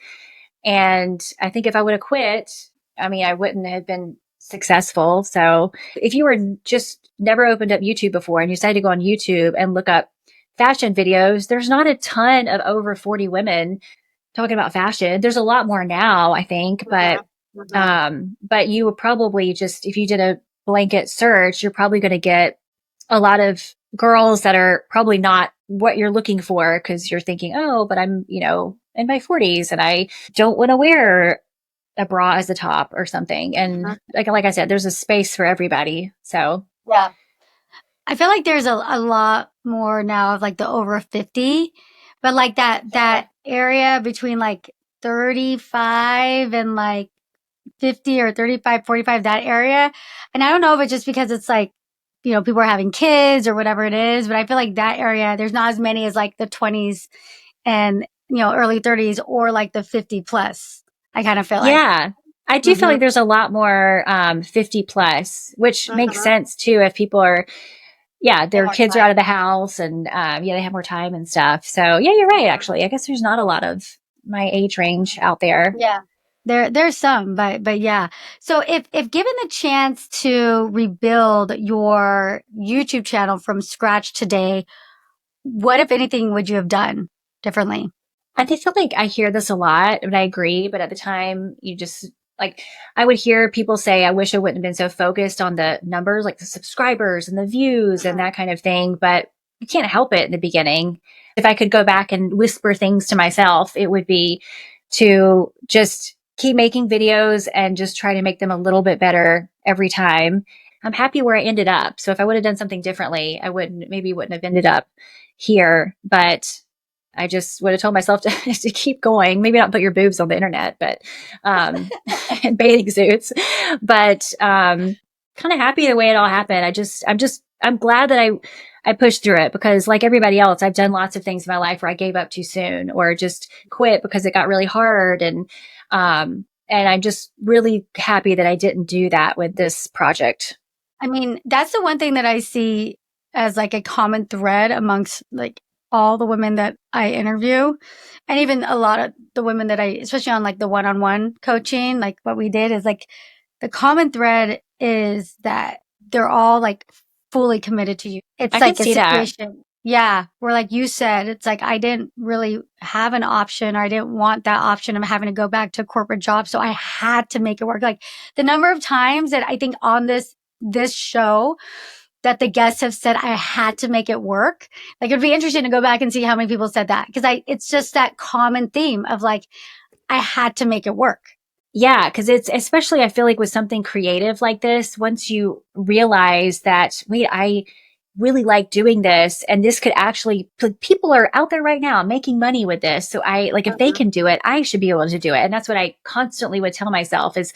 And I think if I would have quit, I mean, I wouldn't have been successful. So if you were just never opened up YouTube before and you decided to go on YouTube and look up fashion videos, there's not a ton of over 40 women talking about fashion. There's a lot more now, I think, but you would probably just, if you did a blanket search, you're probably going to get a lot of girls that are probably not what you're looking for, because you're thinking, oh, but I'm, in my 40s and I don't want to wear a bra as a top or something. And like I said, there's a space for everybody. So Yeah. I feel like there's a lot more now of like the over 50, but like that area between like 35 and like 50 or 35, 45, that area. And I don't know if it's just because it's like, people are having kids or whatever it is, but I feel like that area, there's not as many as like the 20s and, early 30s or like the 50 plus. I kind of feel like. yeah, I do feel like there's a lot more 50 plus, which makes sense too if people are, their kids are out of the house and they have more time and stuff. So yeah, you're right. Actually, I guess there's not a lot of my age range out there. Yeah. There's some, but yeah. So if given the chance to rebuild your YouTube channel from scratch today, what, if anything, would you have done differently? I feel like I hear this a lot, and I agree. But at the time, you just like, I would hear people say, I wish I wouldn't have been so focused on the numbers, like the subscribers and the views and that kind of thing. But you can't help it in the beginning. If I could go back and whisper things to myself, it would be to just keep making videos and just try to make them a little bit better every time. I'm happy where I ended up. So if I would have done something differently, I wouldn't have ended up here. But I just would have told myself to keep going. Maybe not put your boobs on the internet, but and bathing suits. But kind of happy the way it all happened. I'm glad that I pushed through it, because like everybody else, I've done lots of things in my life where I gave up too soon or just quit because it got really hard. And I'm just really happy that I didn't do that with this project. I mean, that's the one thing that I see as like a common thread amongst like all the women that I interview, and even a lot of the women that especially on like the one-on-one coaching, like what we did is like the common thread is that they're all like fully committed to you. It's I like can a see that. situation. Yeah. Where like you said, it's like, I didn't really have an option, or I didn't want that option of having to go back to a corporate job. So I had to make it work. Like the number of times that I think on this show that the guests have said I had to make it work. Like it'd be interesting to go back and see how many people said that, because it's just that common theme of like, I had to make it work. Yeah, because it's especially, I feel like with something creative like this, once you realize that, wait, I really like doing this, and this could actually, people are out there right now making money with this. So I like, if they can do it, I should be able to do it. And that's what I constantly would tell myself is,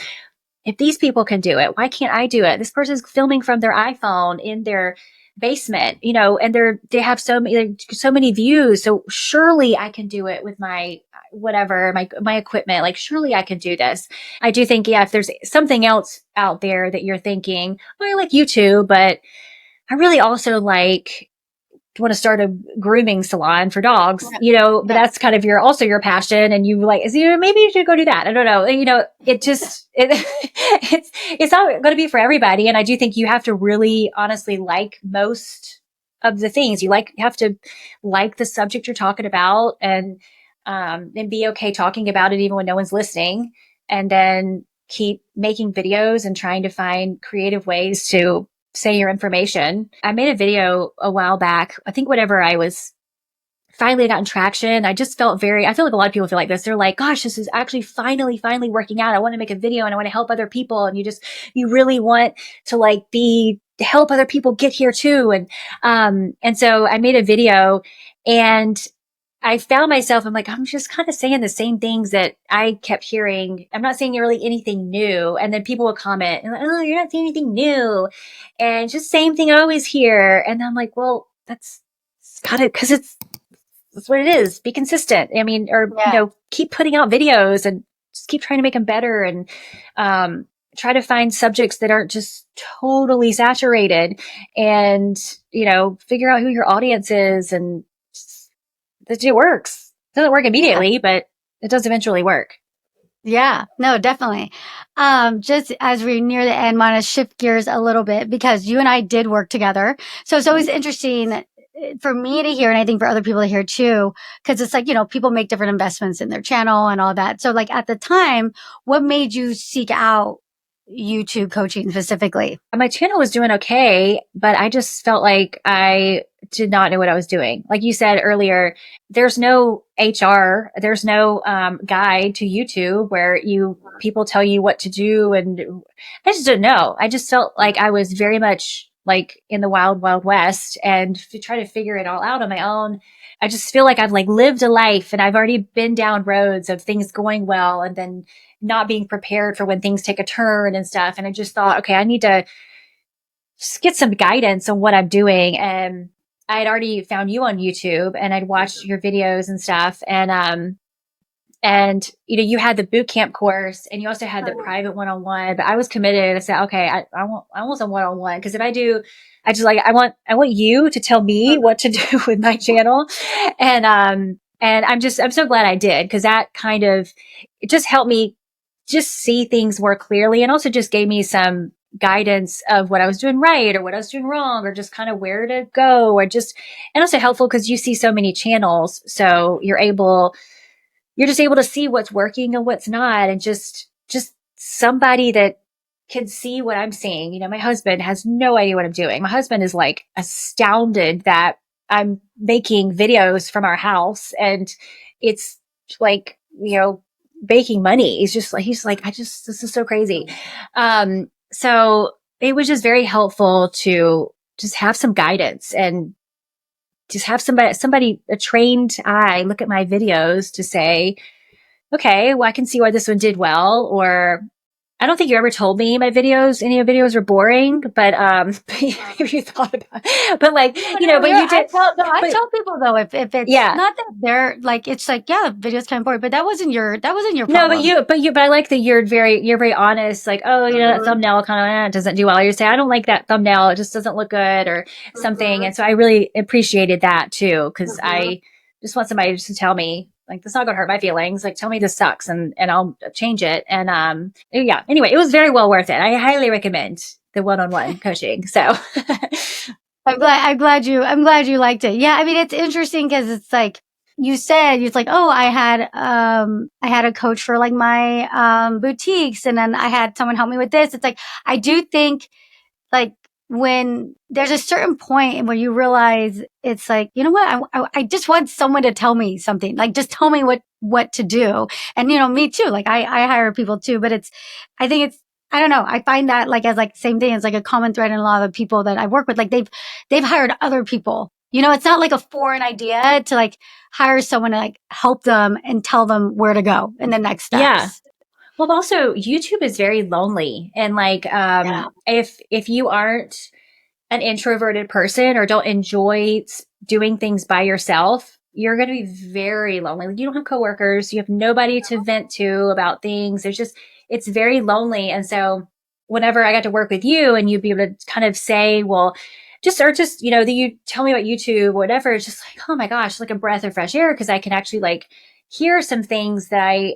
if these people can do it, why can't I do it? This person's filming from their iPhone in their basement, and they have so many views. So surely I can do it with my whatever, my equipment. Like surely I can do this. I do think, yeah, if there's something else out there that you're thinking, oh, I like YouTube, but I really also like want to start a grooming salon for dogs, but that's kind of your passion, and you like, maybe you should go do that. I don't know. It's not going to be for everybody. And I do think you have to really honestly like most of the things you have to like the subject you're talking about, and be okay talking about it even when no one's listening, and then keep making videos and trying to find creative ways to say your information. I made a video a while back. I think whenever I was finally gotten traction, I just felt I feel like a lot of people feel like this. They're like, gosh, this is actually finally working out. I want to make a video and I want to help other people. And you really want to like help other people get here too. And so I made a video, and I found myself, I'm like, I'm just kind of saying the same things that I kept hearing. I'm not saying really anything new. And then people will comment and like, oh, you're not saying anything new. And just same thing I always hear. And I'm like, well, that's gotta, cause that's what it is. Be consistent. I mean, or, Yeah. keep putting out videos and just keep trying to make them better and, try to find subjects that aren't just totally saturated and, figure out who your audience is and that it works. It doesn't work Yeah. immediately, but it does eventually work. Yeah, no, definitely. Just as we near the end, want to shift gears a little bit because you and I did work together. So it's always interesting for me to hear, and I think for other people to hear too, because it's like, people make different investments in their channel and all that. So, like, at the time, what made you seek out YouTube coaching specifically? My channel was doing okay, but I just felt like I did not know what I was doing. Like you said earlier, there's no HR, there's no guide to YouTube where people tell you what to do, and I just didn't know. I just felt like I was very much like in the wild, wild west, and to try to figure it all out on my own. I just feel like I've like lived a life, and I've already been down roads of things going well, and then not being prepared for when things take a turn and stuff. And I just thought, okay, I need to just get some guidance on what I'm doing. And I had already found you on YouTube and I'd watched your videos and stuff. And you had the boot camp course and you also had the private one-on-one, but I was committed. I said, okay, I want some one-on-one. Cause if I do, I just like, I want you to tell me what to do with my channel. And I'm so glad I did. Cause that kind of, it just helped me just see things more clearly and also just gave me some guidance of what I was doing right or what I was doing wrong or just kind of where to go or just, and also helpful because you see so many channels. So you're just able to see what's working and what's not. And just somebody that can see what I'm seeing. My husband has no idea what I'm doing. My husband is like astounded that I'm making videos from our house and it's like, making money. He's like, this is so crazy. So it was just very helpful to just have some guidance and just have somebody, a trained eye look at my videos to say, okay, well, I can see why this one did well, or I don't think you ever told me any of the videos were boring, but if you thought about it. But like, but you did I but tell people though, if it's yeah. not that they're like, it's like, yeah, the video's kind of boring, but that wasn't your No, problem. but I like that you're very honest. Like, oh, that Mhm. thumbnail kind of doesn't do well. You say, I don't like that thumbnail. It just doesn't look good or something. Mhm. And so I really appreciated that too, because Mhm. I just want somebody just to tell me, like, that's not going to hurt my feelings. Like, tell me this sucks, and I'll change it. And yeah. Anyway, it was very well worth it. I highly recommend the one-on-one coaching. So, I'm glad you liked it. Yeah, I mean, it's interesting because it's like you said, it's like, oh, I had a coach for like my boutiques, and then I had someone help me with this. It's like I do think like when there's a certain point where you realize it's like, you know what, I just want someone to tell me something, like just tell me what to do. And me too, like I hire people too, but I think I don't know, I find that like as like same thing as like a common thread in a lot of the people that I work with, like they've hired other people. It's not like a foreign idea to like hire someone to like help them and tell them where to go in the next yeah. steps. Well, also YouTube is very lonely, and like, Yeah. if you aren't an introverted person or don't enjoy doing things by yourself, you're going to be very lonely. Like, you don't have coworkers, you have nobody to vent to about things. It's very lonely. And so whenever I got to work with you and you'd be able to kind of say, well, that you tell me about YouTube, or whatever, it's just like, oh my gosh, like a breath of fresh air. Cause I can actually like hear some things that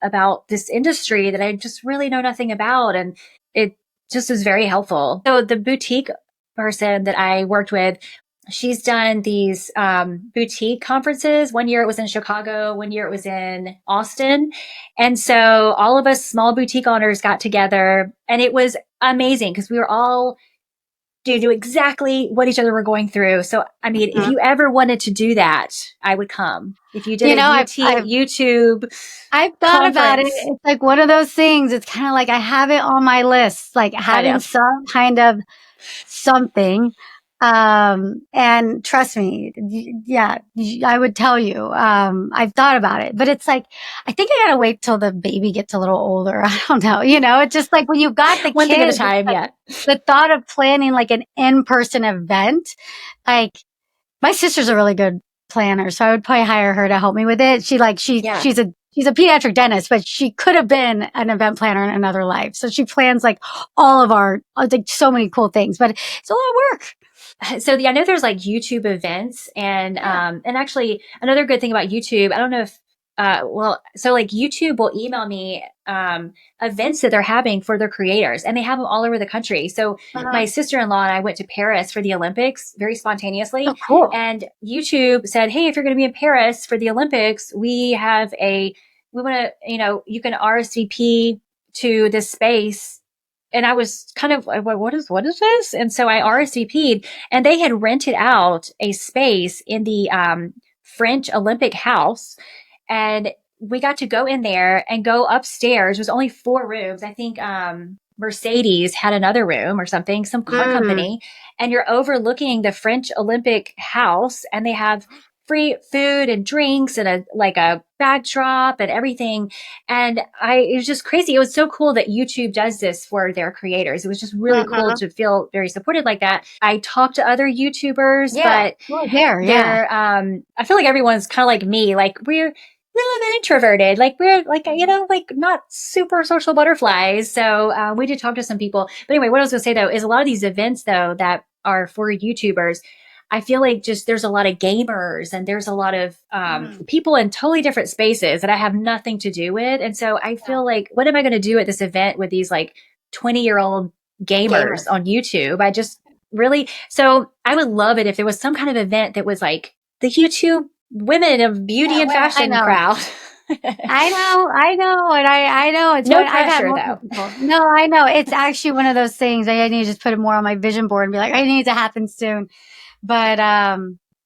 about this industry that I just really know nothing about. And it just was very helpful. So the boutique person that I worked with, she's done these boutique conferences. One year it was in Chicago, one year it was in Austin. And so all of us small boutique owners got together and it was amazing because we were all do exactly what each other were going through. So, I mean, if Mhm. you ever wanted to do that, I would come. If you did You a know, YouTube I've thought about it. conference, It's like one of those things. It's kind of like I have it on my list, like I know. having some kind of something. And trust me, yeah, I would tell you, I've thought about it, but it's like, I think I gotta wait till the baby gets a little older. I don't know. It's just like when you've got the One thing at a kids, time. Yeah. the thought of planning like an in-person event, like my sister's a really good planner, so I would probably hire her to help me with it. Yeah. She's a pediatric dentist, but she could have been an event planner in another life. So she plans like all of our like so many cool things, but it's a lot of work. So I know there's like YouTube events and actually another good thing about YouTube, I don't know if so like YouTube will email me events that they're having for their creators and they have them all over the country. So Uh-huh. my sister-in-law and I went to Paris for the Olympics very Oh, spontaneously, cool. and YouTube said, "Hey, if you're going to be in Paris for the Olympics, we want to, you can RSVP to this space." And I was kind of like, what is this? And so I RSVP'd, and they had rented out a space in the French Olympic House, and we got to go in there and go upstairs. It was only 4 rooms. I think Mercedes had another room or something, some car Mm. company, and you're overlooking the French Olympic House, and they have free food and drinks and a backdrop and everything. And it was just crazy. It was so cool that YouTube does this for their creators. It was just really cool Uh-huh. to feel very supported like that. I talked to other YouTubers, Yeah. but Well, there, yeah. I feel like everyone's kind of like me. Like we're a little bit introverted. Like we're like, like not super social butterflies. So we did talk to some people. But anyway, what I was going to say though is a lot of these events though that are for YouTubers, I feel like just there's a lot of gamers and there's a lot of Mm. people in totally different spaces that I have nothing to do with. And so I Yeah. feel like, what am I going to do at this event with these like 20-year-old Gamer. gamers on YouTube? I just really, so I would love it if there was some kind of event that was like the YouTube women of beauty Yeah, and well, I fashion know. crowd. I know, and I know it's No what I've had pressure multiple though. people. No, I know. It's actually one of those things I need to just put it more on my vision board and be like, I need it to happen soon. But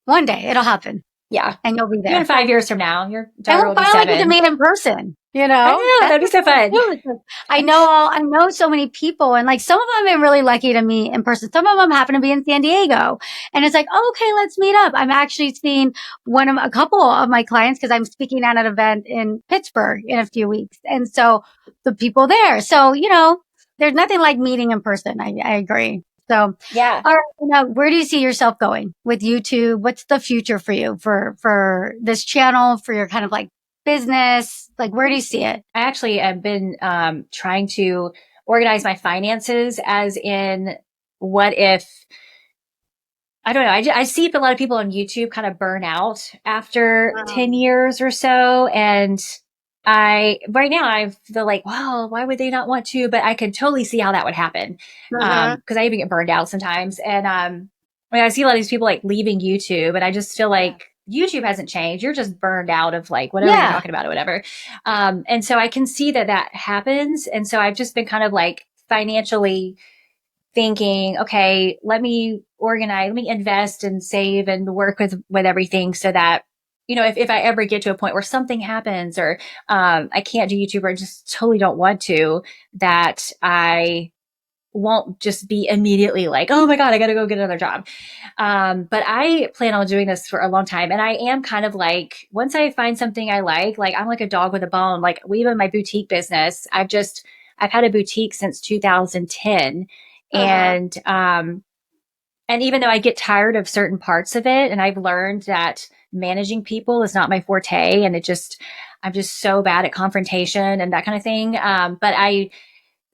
one day it'll happen Yeah. and you'll be Even there. 5 years from now, your And daughter we'll will be finally get to 7. meet in person, I know. That's That'd be what's so fun fun. too. I know so many people, and like some of them have been really lucky to meet in person. Some of them happen to be in San Diego, and it's like, oh, okay, let's meet up. I'm actually seeing a couple of my clients because I'm speaking at an event in Pittsburgh in a few weeks, and so the people there. So there's nothing like meeting in person. I agree. So, Yeah. all right, where do you see yourself going with YouTube? What's the future for you for this channel, for your kind of like business? Like, where do you see it? I actually have been trying to organize my finances, as in, what if, I don't know. I see a lot of people on YouTube kind of burn out after 10 Um, years or so. And right now, I feel like, well, why would they not want to? But I could totally see how that would happen. uh-huh. Because I even get burned out sometimes. And I see a lot of these people like leaving YouTube, and I just feel Yeah. like YouTube hasn't changed. You're just burned out of like whatever you're Yeah. talking about or whatever. And so I can see that happens. And so I've just been kind of like financially thinking, okay, let me organize, let me invest and save and work with everything so that, if I ever get to a point where something happens, or I can't do YouTube, or I just totally don't want to, that I won't just be immediately like, oh my God, I got to go get another job. But I plan on doing this for a long time. And I am kind of like, once I find something I like I'm like a dog with a bone. Like, even my boutique business, I've had a boutique since 2010. Uh-huh. And even though I get tired of certain parts of it, and I've learned that managing people is not my forte, and I'm just so bad at confrontation and that kind of thing. But I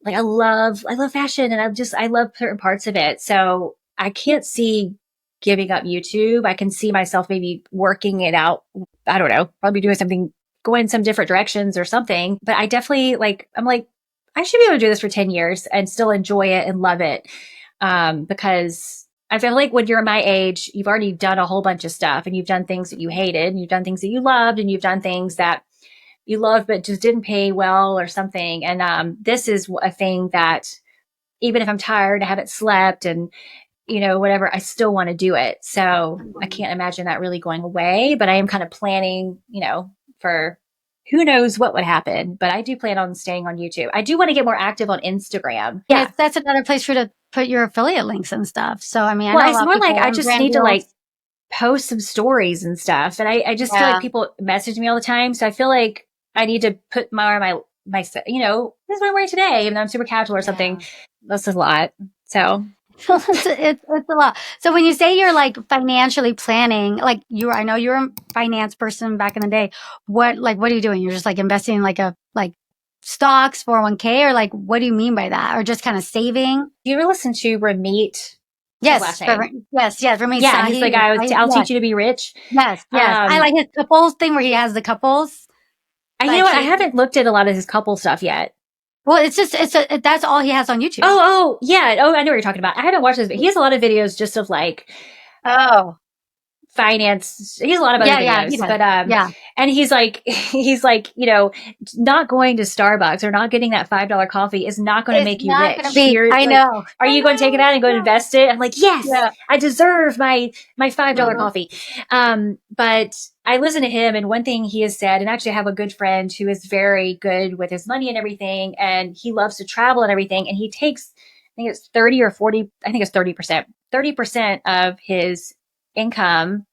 love fashion, and I love certain parts of it. So I can't see giving up YouTube. I can see myself maybe working it out. I don't know, probably doing something, going some different directions or something. But I definitely I'm like, I should be able to do this for 10 years and still enjoy it and love it. Because I feel like when you're my age, you've already done a whole bunch of stuff, and you've done things that you hated, and you've done things that you loved, and you've done things that you loved but just didn't pay well or something. And this is a thing that, even if I'm tired, I haven't slept, and whatever, I still want to do it. So I can't imagine that really going away. But I am kind of planning, for who knows what would happen. But I do plan on staying on YouTube. I do want to get more active on Instagram. And Yeah. that's another place for you to put your affiliate links and stuff. So, I mean, I Well, know a it's lot of more people like I on just brand need to deals. like post some stories and stuff. And I just feel like Yeah. people message me all the time. So I feel like I need to put my, you know, this is what I'm wearing today. Even though I'm super casual or something. Yeah. That's a lot. So It's a lot. So when you say you're like financially planning, like I know you're a finance person back in the day. What are you doing? You're just like investing in like stocks, 401k, or like what do you mean by that? Or just kind of saving? do you ever listen to Ramit? It's his last Yes, name. yes, for me, Yeah, he's the Sahi, guy with I'll yes, teach you to be rich. yes. I Um like his couples thing where he has the couples. you know Like what? I he, haven't looked at a lot of his couple stuff yet. well, it's just that's all he has on YouTube. Oh, yeah. Oh, I know what you're talking about. I haven't watched this, but he has a lot of videos just of like Oh, finance. He has a lot of other yeah, he videos, does. but Yeah, and he's like he's like, you know, not going to Starbucks or not getting that $5 coffee is not going to it's make you not gonna rich. be. You're I like, know, are I you going to take it know. out and go and Yeah, invest it? I'm like, yes, yeah. I deserve my $5 Mhm. coffee. But I listen to him, and one thing he has said, and actually I have a good friend who is very good with his money and everything, and he loves to travel and everything, and he takes, I think it's 30 or 40, I think it's 30%, 30% of his income,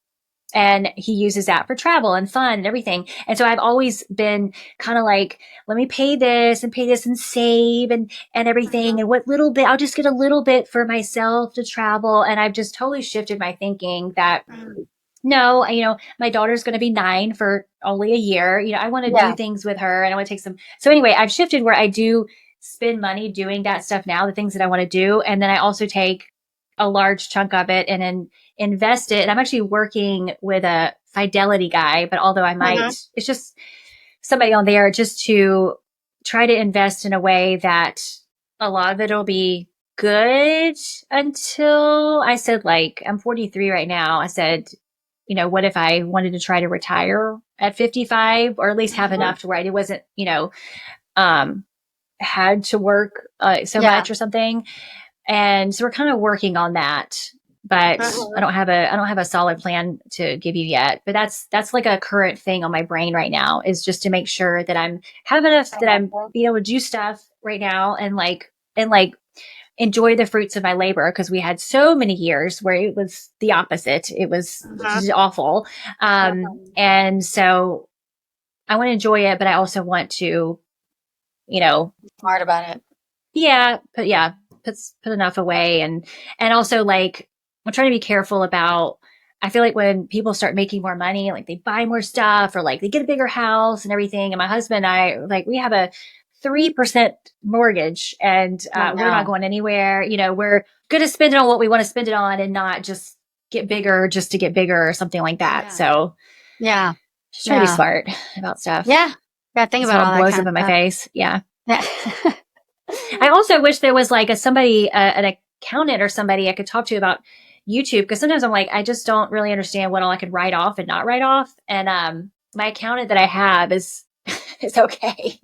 and he uses that for travel and fun and everything. And so I've always been kind of like, let me pay this and save and everything. And what little bit, I'll just get a little bit for myself to travel. And I've just totally shifted my thinking that Mhm. no, you know, my daughter's going to be 9 for only a year. You know, I want to do Yeah. things with her and I want to take some. So anyway, I've shifted where I do spend money doing that stuff now, the things that I want to do. And then I also take a large chunk of it and then invest it. And I'm actually working with a fidelity guy, but although I might, Mhm. it's just somebody on there just to try to invest in a way that a lot of it will be good until I said, like, I'm 43 right now. I said, you know, what if I wanted to try to retire at 55 or at least have Mhm. enough to where I wasn't, you know, um, had to work so Yeah. much or something. And so we're kind of working on that, but Mhm. I don't have a solid plan to give you yet. But that's like a current thing on my brain right now is just to make sure that I'm have enough that I'm Financial. being able to do stuff right now and like enjoy the fruits of my labor because we had so many years where it was the opposite. It was Mhm. just awful. Mhm. And so I want to enjoy it, but I also want to, you know, Smart about it. yeah, put enough away and also like I'm trying to be careful about I feel like when people start making more money, like they buy more stuff or like they get a bigger house and everything. And my husband and I like we have a 3% mortgage and I we're not know. going anywhere. You know, we're gonna spend it on what we want to spend it on and not just get bigger just to get bigger or something like that. Yeah. So Yeah. just trying to be Yeah. smart about stuff. Yeah. Yeah. Think So about it all that blows kind up of in my stuff. face. Yeah. Yeah. I also wish there was like a somebody, an accountant or somebody I could talk to about YouTube because sometimes I'm like, I just don't really understand what all I could write off and not write off. And my accountant that I have is is okay.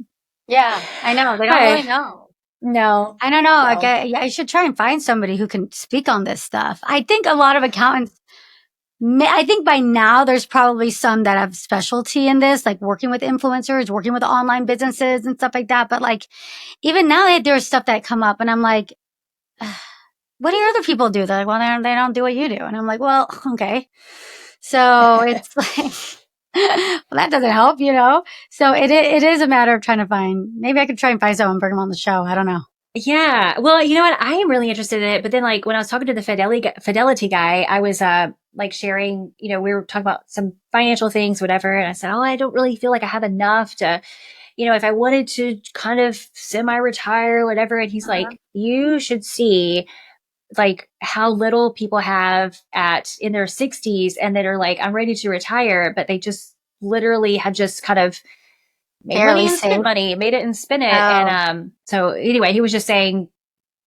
Yeah. I know. They don't Hey, really know. no, I don't know. no, Yeah, I should try and find somebody who can speak on this stuff. I think a lot of accountants, I think by now there's probably some that have specialty in this, like working with influencers, working with online businesses and stuff like that. But like even now there's stuff that come up and I'm like, what do your other people do? They're like, well, they don't do what you do. And I'm like, well, okay. So it's like, well, that doesn't help, you know? So it is a matter of trying to find, maybe I could try and find someone, bring them on the show. I don't know. Yeah. Well, you know what? I am really interested in it. But then, like, when I was talking to the fidelity guy, I was like sharing, you know, we were talking about some financial things, whatever. And I said, oh, I don't really feel like I have enough to, you know, if I wanted to kind of semi retire, whatever. And he's Uh-huh. like, you should see like how little people have at in their 60s and that are like, I'm ready to retire, but they just literally have just kind of made money Barely and spent safe. money, made it and spent it. And Oh. so anyway, he was just saying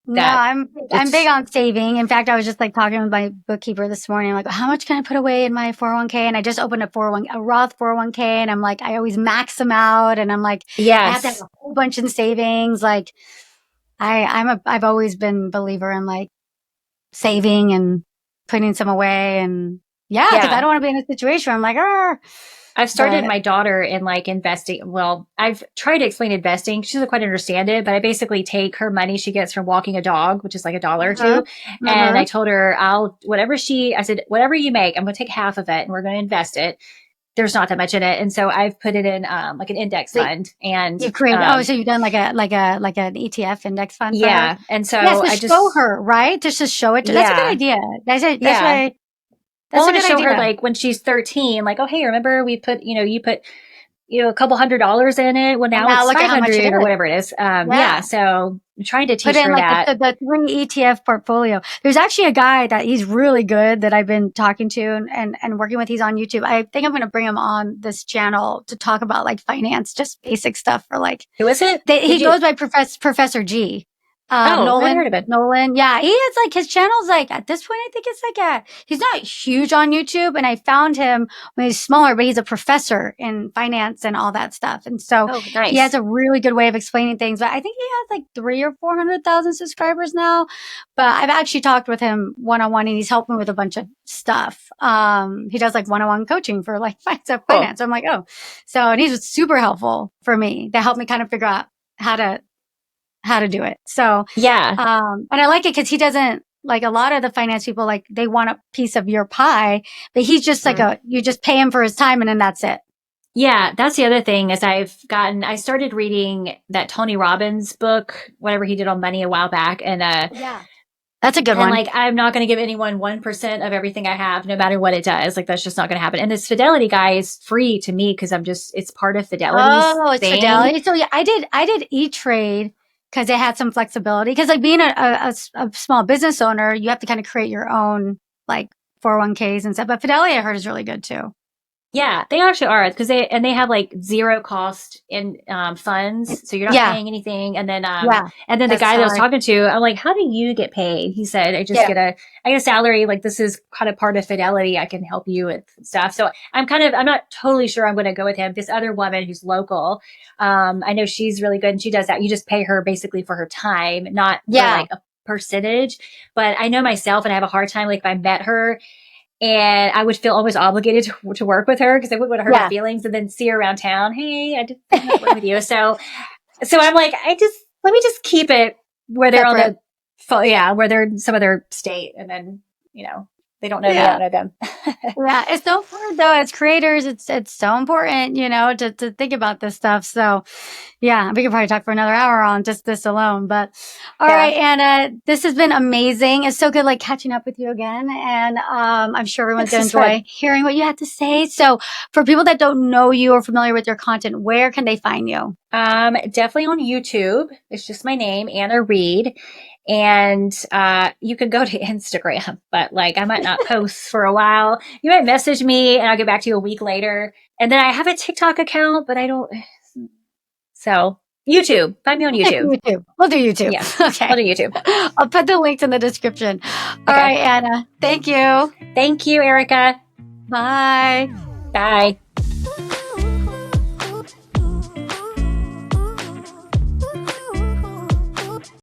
No, that I'm big it's on saving. In fact, I was just like talking with my bookkeeper this morning, like, how much can I put away in my 401k? And I just opened a Roth 401k, and I'm like, I always max them out, and I'm like, I have to have yes. a whole bunch in savings. Like, I've always been a believer in like saving and putting some away, and yeah, because I Yeah. don't want to be in a situation where I'm like, I've started But my daughter in like investing. Well, I've tried to explain investing. She doesn't quite understand it, but I basically take her money she gets from walking a dog, which is like $1 or uh-huh, two. And I uh-huh. told her, I said, whatever you make, I'm going to take half of it and we're going to invest it. There's not that much in it. And so I've put it in, like an index So fund and, you've created, so you've done like an ETF index fund for her? yeah. And Yes, so to I show just, her, right? Just to show it to, that's a good yeah, idea. That's yeah. why, I that's a want to good show her idea. like when she's 13, like, oh, hey, remember we put, you put, a couple $100s in it. Well, And now now it's look at how much it 500 or is. whatever it is. Yeah. Yeah. So I'm trying to Put teach in her like that. the three ETF portfolio. There's actually a guy that he's really good that I've been talking to and working with. He's on YouTube. I think I'm going to bring him on this channel to talk about like finance, just basic stuff for like, Who is it? he Did you? goes by Professor G. Oh, I haven't heard of it. Nolan. Yeah, he is like, his channel's like, at this point, I think it's like he's not huge on YouTube. And I found him when he's smaller, but he's a professor in finance and all that stuff. And so Oh, he has nice. a really good way of explaining things. But I think he has like 300,000 or 400,000 subscribers now. But I've actually talked with him one on one and he's helped me with a bunch of stuff. He does like one on one coaching for like Cool. finance. I'm like, oh, so, and he's super helpful for me to help me kind of figure out how to do it. So, Yeah. and I like it because he doesn't like a lot of the finance people, like they want a piece of your pie, but he's just like Mm. you just pay him for his time and then that's it. Yeah. That's the other thing is I started reading that Tony Robbins book, whatever he did on money a while back. Yeah. That's a good And one. like, I'm not going to give anyone 1% of everything I have, no matter what it does. Like, that's just not going to happen. And this Fidelity guy is free to me because it's part of Fidelity's Oh, it's thing. Fidelity. So yeah, I did E-Trade because it had some flexibility. Because like being a small business owner, you have to kind of create your own like 401ks and stuff. But Fidelity, I heard, is really good too. Yeah, they actually are because they have like zero cost in funds, so you're not Yeah, paying anything. yeah, And then the that's guy that I how was talking to, I'm like, how do you get paid? He said, yeah. I get a salary. Like this is kind of part of Fidelity. I can help you with stuff. So I'm not totally sure I'm going to go with him. This other woman who's local, I know she's really good and she does that. You just pay her basically for her time, not for Yeah. like a percentage. But I know myself and I have a hard time. Like if I met her and I would feel almost obligated to work with her because I wouldn't want to hurt her Yeah. feelings and then see her around town. Hey, I did not work with you. So I'm like, let me just keep it where they're on Separate. where they're in some other state. And then, they don't know me, I Yeah. don't know them. Yeah, it's so important though. As creators, it's so important, to think about this stuff. So, yeah, we could probably talk for another hour on just this alone. But all Yeah. right, Anna, this has been amazing. It's so good, like catching up with you again, and I'm sure everyone's This gonna is fun. enjoy hearing what you have to say. So, for people that don't know you or familiar with your content, where can they find you? Definitely on YouTube. It's just my name, Anna Reid. And you can go to Instagram, but like I might not post for a while. You might message me and I'll get back to you a week later. And then I have a TikTok account, but I don't. So YouTube, find me on YouTube. YouTube. We'll do YouTube. Yeah, I'll Okay. do YouTube. I'll put the links in the description. All Okay. right, Anna. Thank you. Thank you, Erika. Bye. Bye.